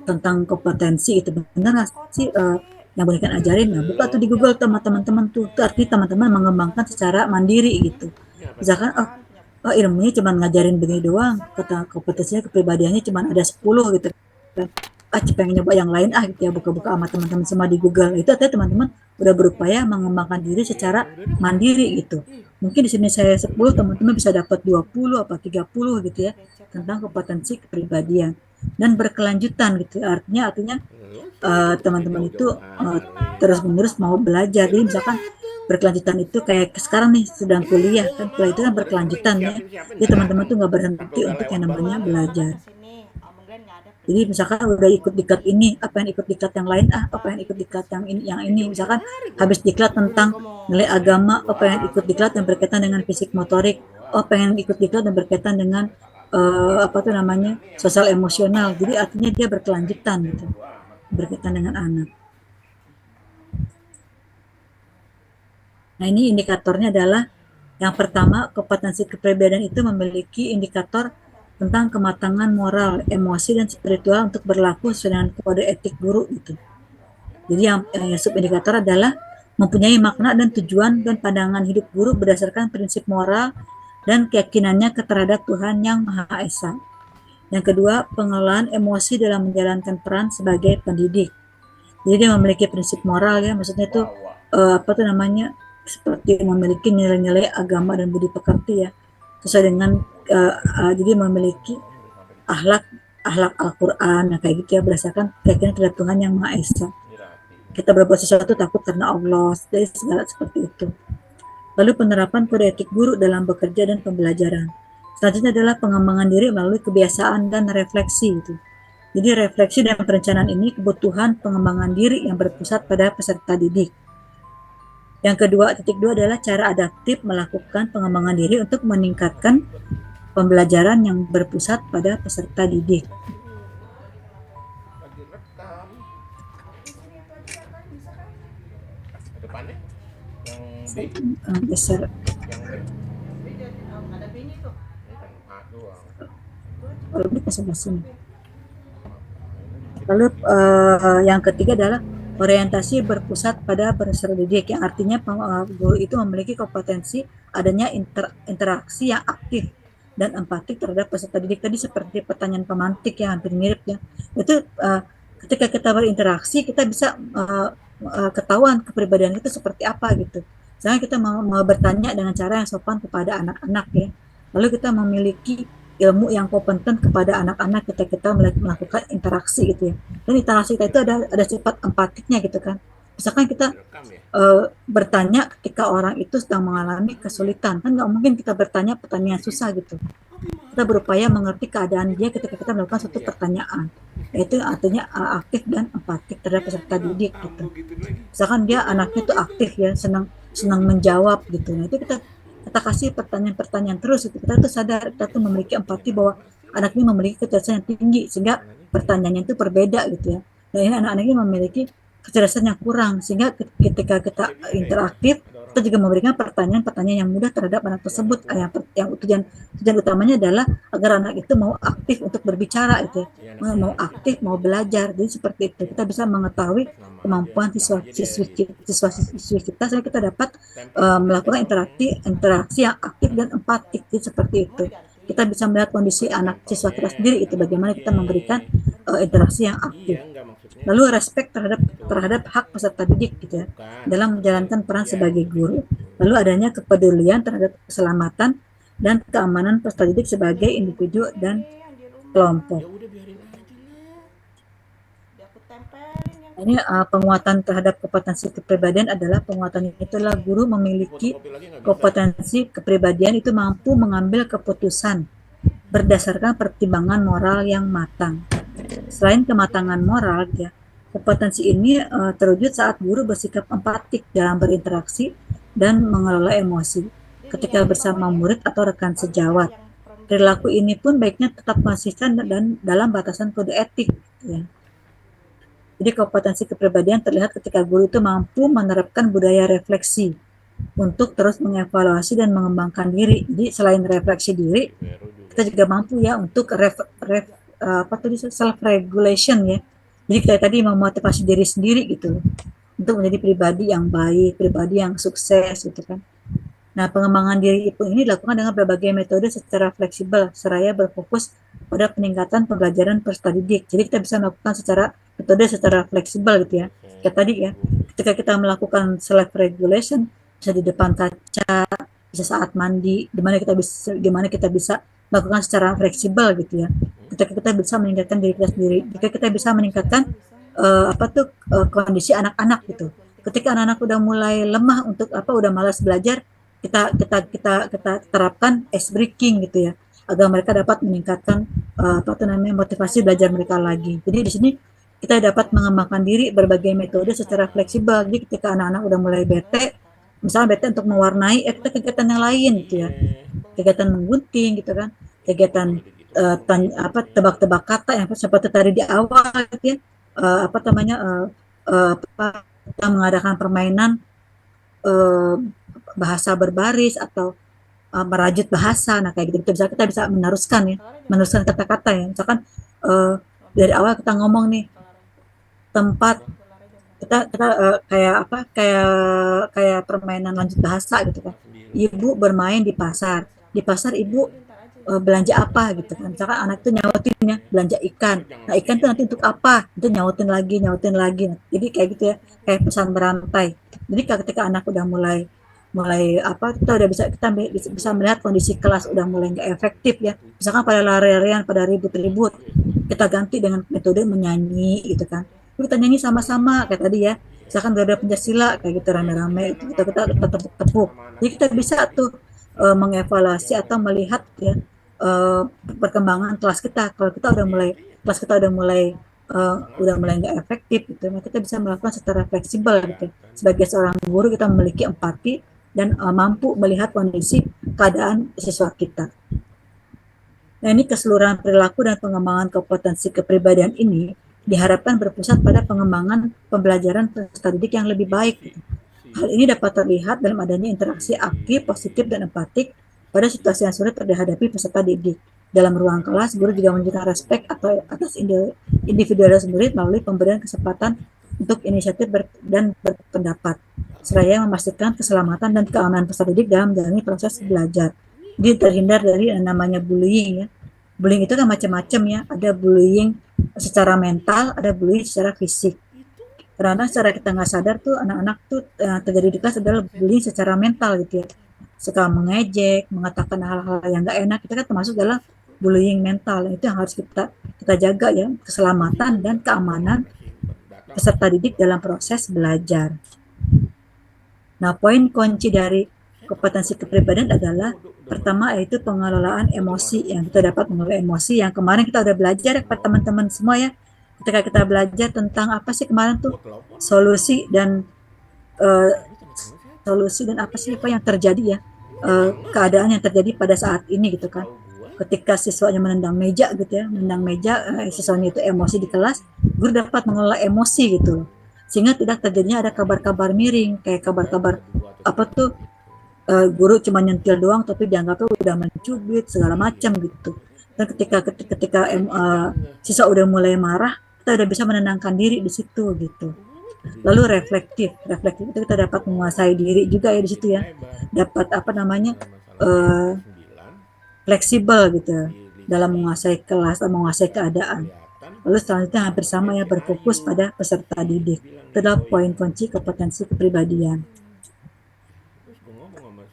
tentang kompetensi itu benar nggak sih yang Bu Niken ajarin? Nah, buka tuh di Google sama teman-teman tuh. Itu artinya teman-teman mengembangkan secara mandiri gitu. Misalkan oh ilmunya cuma ngajarin begini doang, kata kompetensinya kepribadiannya cuma ada 10 gitu kan. Pengen nyoba yang lain gitu ya, buka-buka sama teman-teman semua di Google. Itu artinya teman-teman udah berupaya mengembangkan diri secara mandiri gitu. Mungkin di sini saya 10, teman-teman bisa dapat 20 apa 30 gitu ya tentang kompetensi kepribadian dan berkelanjutan gitu. Artinya teman-teman itu terus-menerus mau belajar. Jadi misalkan berkelanjutan itu kayak sekarang nih sedang kuliah kan, kuliah itu kan berkelanjutan ya. Jadi teman-teman tuh nggak berhenti untuk yang namanya belajar. Jadi misalkan udah ikut diklat ini, apa yang ikut diklat yang lain, apa yang ikut diklat yang ini. Misalkan habis diklat tentang nilai agama, apa yang ikut diklat yang berkaitan dengan fisik motorik, pengen ikut diklat yang berkaitan dengan apa tuh namanya sosial emosional. Jadi artinya dia berkelanjutan gitu, berkaitan dengan anak. Nah ini indikatornya adalah yang pertama, kompetensi kepribadian itu memiliki indikator tentang kematangan moral, emosi, dan spiritual untuk berlaku sesuai dengan kode etik guru itu. Jadi yang subindikator adalah mempunyai makna dan tujuan dan pandangan hidup guru berdasarkan prinsip moral dan keyakinannya terhadap Tuhan yang Maha Esa. Yang kedua, pengelolaan emosi dalam menjalankan peran sebagai pendidik. Jadi dia memiliki prinsip moral ya, maksudnya itu apa tuh namanya, seperti memiliki nilai-nilai agama dan budi pekerti ya, sesuai dengan jadi memiliki akhlak Al-Quran kayak gitu ya, berdasarkan keyakinan terhadap Tuhan yang Maha Esa. Kita berbuat sesuatu takut karena Allah, jadi segala seperti itu. Lalu penerapan kode etik guru dalam bekerja dan pembelajaran. Selanjutnya adalah pengembangan diri melalui kebiasaan dan refleksi itu. Jadi refleksi dan perencanaan ini kebutuhan pengembangan diri yang berpusat pada peserta didik. Yang kedua, titik 2 adalah cara adaptif melakukan pengembangan diri untuk meningkatkan pembelajaran yang berpusat pada peserta didik. Depannya Geser. Lalu ke sebelah sini. Lalu yang ketiga adalah orientasi berpusat pada peserta didik, yang artinya guru itu memiliki kompetensi adanya interaksi yang aktif dan empatik terhadap peserta didik. Tadi seperti pertanyaan pemantik yang hampir mirip ya. Itu ketika kita berinteraksi kita bisa ketahuan kepribadian itu seperti apa gitu. Misalnya kita mau bertanya dengan cara yang sopan kepada anak-anak ya. Lalu kita memiliki ilmu yang kompeten kepada anak-anak ketika kita melakukan interaksi gitu ya. Dan interaksi kita itu ada sifat empatiknya gitu kan. Misalkan kita bertanya ketika orang itu sedang mengalami kesulitan, kan nggak mungkin kita bertanya pertanyaan susah gitu. Kita berupaya mengerti keadaan dia ketika kita melakukan suatu pertanyaan. Itu artinya aktif dan empatik terhadap peserta didik gitu. Misalkan dia anaknya tuh aktif ya, senang menjawab gitu. Nah itu kita kasih pertanyaan-pertanyaan terus, kita tuh sadar, kita tuh memiliki empati bahwa anak ini memiliki kecerdasan yang tinggi sehingga pertanyaannya itu berbeda gitu ya. Dan ini anak-anak ini memiliki kecerdasan yang kurang sehingga ketika kita interaktif kita juga memberikan pertanyaan-pertanyaan yang mudah terhadap anak tersebut. Yang tujuan utamanya adalah agar anak itu mau aktif untuk berbicara gitu ya. Mau aktif, mau belajar. Jadi seperti itu kita bisa mengetahui kemampuan siswa-siswi kita sehingga kita dapat melakukan interaksi yang aktif dan empatik. Jadi seperti itu. kita bisa melihat kondisi anak siswa kita sendiri, itu bagaimana kita memberikan interaksi yang aktif. Iya, enggak maksudnya. Lalu respect terhadap hak peserta didik gitu ya, dalam menjalankan peran sebagai guru. Lalu adanya kepedulian terhadap keselamatan dan keamanan peserta didik sebagai individu dan kelompok. Ya udah biarin aja lah. Ini penguatan terhadap kompetensi kepribadian adalah penguatan itulah guru memiliki Fotokopi lagi nggak bisa. kompetensi kepribadian itu mampu mengambil keputusan berdasarkan pertimbangan moral yang matang. Selain kematangan moral, ya, kompetensi ini terwujud saat guru bersikap empatik dalam berinteraksi dan mengelola emosi ketika bersama murid atau rekan sejawat. Perilaku ini pun baiknya tetap konsisten dan dalam batasan kode etik. Ya. Jadi kompetensi kepribadian terlihat ketika guru itu mampu menerapkan budaya refleksi untuk terus mengevaluasi dan mengembangkan diri. Jadi selain refleksi diri, kita juga mampu ya untuk self regulation ya. Jadi kita tadi memotivasi diri sendiri gitu untuk menjadi pribadi yang baik, pribadi yang sukses gitu kan. Nah, pengembangan diri ini dilakukan dengan berbagai metode secara fleksibel, seraya berfokus pada peningkatan pembelajaran peserta didik. Jadi kita bisa melakukan metode secara fleksibel gitu ya. Kayak tadi ya, ketika kita melakukan self regulation, bisa di depan kaca, bisa saat mandi, gimana kita bisa melakukan secara fleksibel gitu ya. Ketika kita bisa meningkatkan diri kita sendiri, jika kita bisa meningkatkan kondisi anak-anak gitu. Ketika anak-anak udah mulai lemah udah malas belajar, kita terapkan ice breaking gitu ya, agar mereka dapat meningkatkan motivasi belajar mereka lagi. Jadi di sini kita dapat mengembangkan diri berbagai metode secara fleksibel. Jadi ketika anak-anak udah mulai bete, misalnya bete untuk mewarnai, kita kegiatan yang lain gitu ya, kegiatan menggunting gitu kan, kegiatan tebak-tebak kata yang seperti tadi di awal gitu ya, kita mengadakan permainan bahasa berbaris atau merajut bahasa. Nah kayak gitu kita bisa meneruskan kata-kata ya. Misalkan dari awal kita ngomong nih tempat kita kayak permainan lanjut bahasa gitu kan. Ibu bermain di pasar. Di pasar ibu belanja apa gitu kan. Misalkan anak itu nyautin ya, belanja ikan. Nah, ikan itu nanti untuk apa? Itu nyautin lagi. Jadi kayak gitu ya, kayak pesan berantai. Jadi ketika anak udah mulai kita bisa melihat kondisi kelas udah mulai nggak efektif ya. Misalkan pada lari-larian, pada ribut-ribut, kita ganti dengan metode menyanyi gitu kan. Kita nyanyi sama-sama kayak tadi ya. Misalkan udah ada Pancasila kayak gitu rame-rame, itu kita tepuk. Jadi kita bisa tuh mengevaluasi atau melihat ya perkembangan kelas kita. Kalau kelas kita udah mulai nggak efektif gitu, kita bisa melakukan secara fleksibel gitu. Sebagai seorang guru kita memiliki empati dan mampu melihat kondisi keadaan siswa kita. Nah, ini keseluruhan perilaku dan pengembangan kompetensi kepribadian ini diharapkan berpusat pada pengembangan pembelajaran peserta didik yang lebih baik. Gitu. Hal ini dapat terlihat dalam adanya interaksi aktif, positif, dan empatik pada situasi yang sulit dihadapi peserta didik. Dalam ruang kelas, guru juga menunjukkan respek atas individualitas murid melalui pemberian kesempatan untuk inisiatif dan berpendapat, seraya memastikan keselamatan dan keamanan peserta didik dalam menjalani proses belajar. Jadi terhindar dari yang namanya bullying ya. Bullying itu kan macam-macam ya. Ada bullying secara mental, ada bullying secara fisik. Karena secara kita nggak sadar tuh anak-anak tuh terjadi di kelas adalah bullying secara mental gitu ya. Suka mengejek, mengatakan hal-hal yang nggak enak, itu kan termasuk dalam bullying mental. Itu yang harus kita jaga ya, keselamatan dan keamanan peserta didik dalam proses belajar. Nah, poin kunci dari kompetensi kepribadian adalah pertama yaitu pengelolaan emosi, yang kita dapat mengelola emosi yang kemarin kita udah belajar kepada teman-teman semua ya. Ketika kita belajar tentang apa sih kemarin tuh solusi dan apa yang terjadi ya, keadaan yang terjadi pada saat ini gitu kan. Ketika siswanya menendang meja gitu ya, siswanya itu emosi di kelas, guru dapat mengelola emosi gitu, sehingga tidak terjadinya ada kabar-kabar miring, kayak kabar-kabar guru cuma nyentil doang tapi dianggapnya udah mencubit segala macam gitu. Dan ketika siswa udah mulai marah, kita udah bisa menenangkan diri di situ gitu. Lalu reflektif itu kita dapat menguasai diri juga ya di situ ya, dapat fleksibel gitu di dalam listening menguasai kelas atau menguasai nggak keadaan. kelihatan. Lalu selanjutnya hampir sama Makanya ya, si berfokus Ayu pada peserta dia didik. bilang Itu dia adalah goyang poin kunci kompetensi kepribadian. terus gue ngomong sama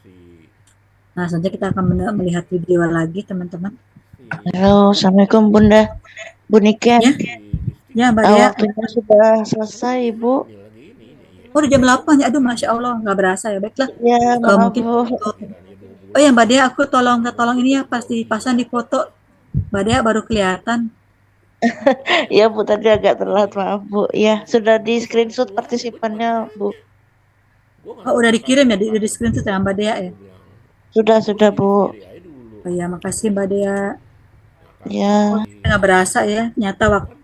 Nah, selanjutnya kita akan melihat video lagi, teman-teman. si Halo, Assalamualaikum Bunda. Bu Niken, Ya, Listi ya Mbak ngomong Dea. waktunya sudah kan selesai, lagi Bu. lagi ini ya. Oh, udah jam 8 ya. Aduh, Masya Allah, nggak berasa ya. Baiklah. Ya, maaf, Mungkin, Bu. Giliran dia 2 oh bulan ya Mbak baru Dea, aku tolong baru tolong ini ya, ketemu pasti audio pasang di foto. Mbak Dea baru kelihatan. iya Ya, Bu, tadi agak dia telat, bilang maaf, Bu. dia Ya, bilang sudah di gue baru screenshot pulang gue juga partisipannya, Bu. nanya gue nggak Oh, udah suka dikirim kalau ya di pakai screenshot ya Mbak Dea ya. gue bilang lu Sudah, berdiri Bu. sendiri aja dulu Oh iya, makasih Mbak Dea. nah kalau Oh, Ya, nggak berasa ya. Nyata waktu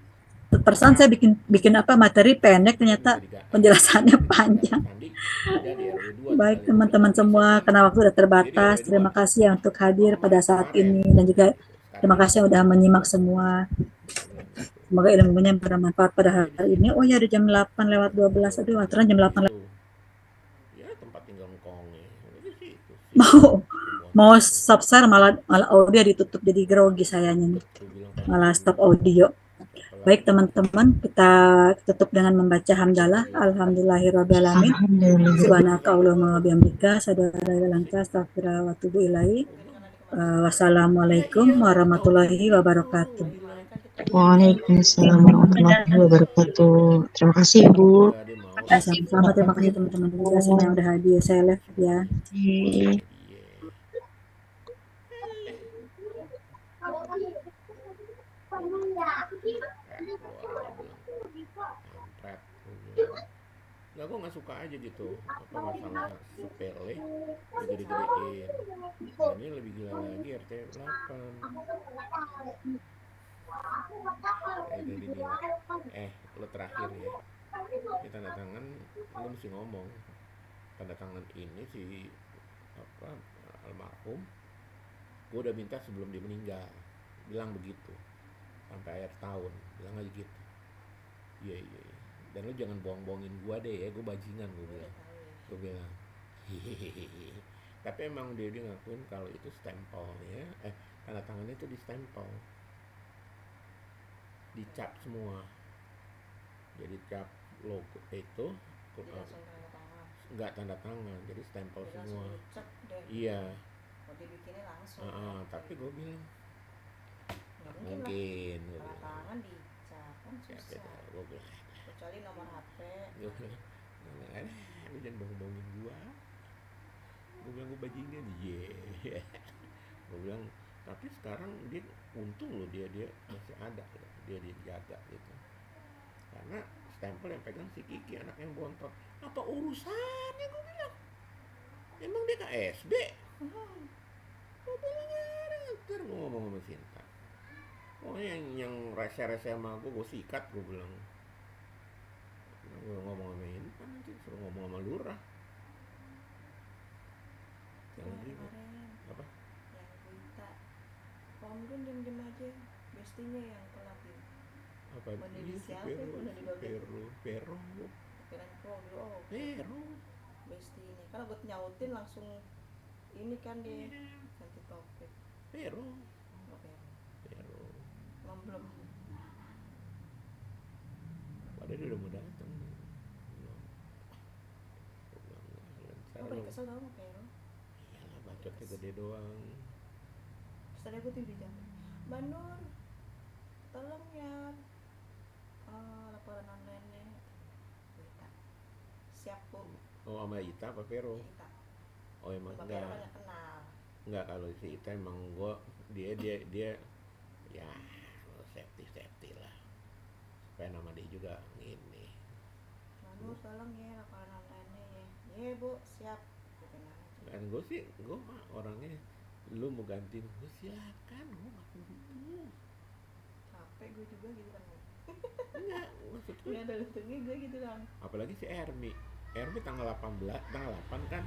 kan perasaan saya bikin bikin apa materi pendek, dia ternyata minta penjelasannya ganti panjang. tanding udah di RW 2 Baik tinggal teman-teman bisa semua, kan karena waktu sudah jadi terbatas. RW 2 Terima kasih ya untuk hadir oh pada kemarin saat kemarin ini, dan juga gitu sekarang terima dia kasih yang minta sudah RW menyimak 2 semua. dia bilang gitu Semoga ilmunya bermanfaat pada iya di hari ini. situ Oh ya, ada jam 8 lewat 12. Aduh, aturan jam di 8 situ ya tempat tinggal ngkongnya di situ mau situ mau pembuangan sampah subsar, malah malah audio ditutup, jadi grogi sayanya nih. gue bilang tadi Malah gue stop bilang audio. siapa Baik lagi teman-teman, kita tutup dengan membaca hamdalah. Alhamdulillahirrahmanirrahim. Alhamdulillah. Subhanaka Allahumma wa bihamdika, asyhadu an la ilaha illa anta, astaghfiruka wa atubu ilaik. Wassalamualaikum warahmatullahi wabarakatuh. Waalaikumsalam warahmatullahi wabarakatuh. Terima kasih, Bu. udah dia mau Ya, dia sama-sama. Terima kasih teman-teman juga semua yang udah hadir. Saya live ya. semuanya dia keluar gue bilang kampret gue bilang nggak gue nggak suka aja gitu apa masalah sepele digede-gedein nah ini lebih gila lagi RT 8 kayak tadi bilang lo terakhir ya ini tanda tangan lo mesti ngomong tanda tangan ini si apa almarhum gue udah minta sebelum dia meninggal bilang begitu sampai akhir tahun bilang aja gitu iya iya iya. Dan lu jangan bohong-bohongin gua deh ya, gua bajingan gua bilang hehehe. Tapi emang dia ngakuin kalau itu stempelnya tanda tangannya itu di stempel dicap semua jadi cap logo itu nggak tanda tangan jadi stempel semua iya tapi gue bilang mungkin gue bilang gue bilang kecuali nomor HP. gue bilang lu jangan bohong-bohongin gue bilang gue bajingan yeah. Gue bilang tapi sekarang dia untung loh dia masih ada loh. dia jaga gitu karena stempel yang pegang si Kiki anak yang bontot apa urusannya gue bilang emang dia KSB gue bilang ntar gue ngomong sama Sinta pokoknya yang rese-rese sama gue sikat gue bilang gue ngomong sama ini kan nanti suruh ngomong sama lurah jangan gitu apa Yang berita Om Gun diem aja, bestinya yang telat gitu. apa Ini siapa ya, udah dibagiin. Pero Pikiran kok dulu, oh Pero besti ini. Karena gue nyautin langsung ini kan dia ganti topik. Pero Oke, belum. padahal dia udah mau datang Gue paling kesel tau sama Pero. iyalah bacotnya gede doang Terus tadi gue tidur jam Mbak Nur, tolong ya laporan online-nya. Berita. Siap Bu. oh sama Ita apa Pero Kita. oh emang Sama Pero banyak kenal. enggak kalau si Ita emang dia ya safety lah supaya nama dia juga ini Mbak Nur tolong ya laporan online-nya ya. Iya Bu, siap. Gitu aja. kan gue mah orangnya lu mau gantiin gue silakan gue gak kudu Capek gue juga gitu kan. enggak maksud gue Gak ada untungnya gue gitu kan. apalagi si Ermi tanggal 8 kan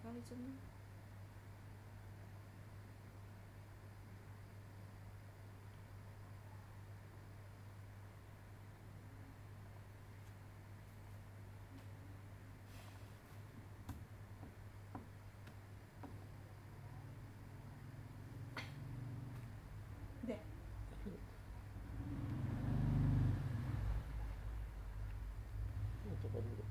kali semua. Deh, Coba dulu.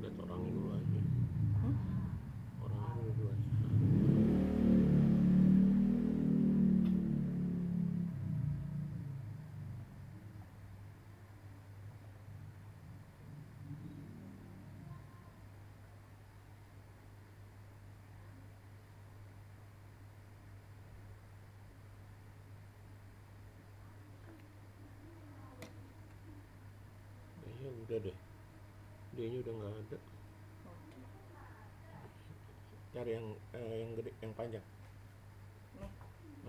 Lihat orangnya dulu aja. Orangnya dulu aja. Kayaknya udah deh. Dianya udah nggak ada. Cari yang gede, yang panjang.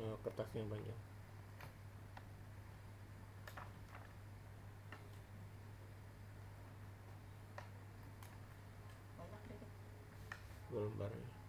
nih. Kertasnya yang panjang. Banyak deh. 2 lembarnya.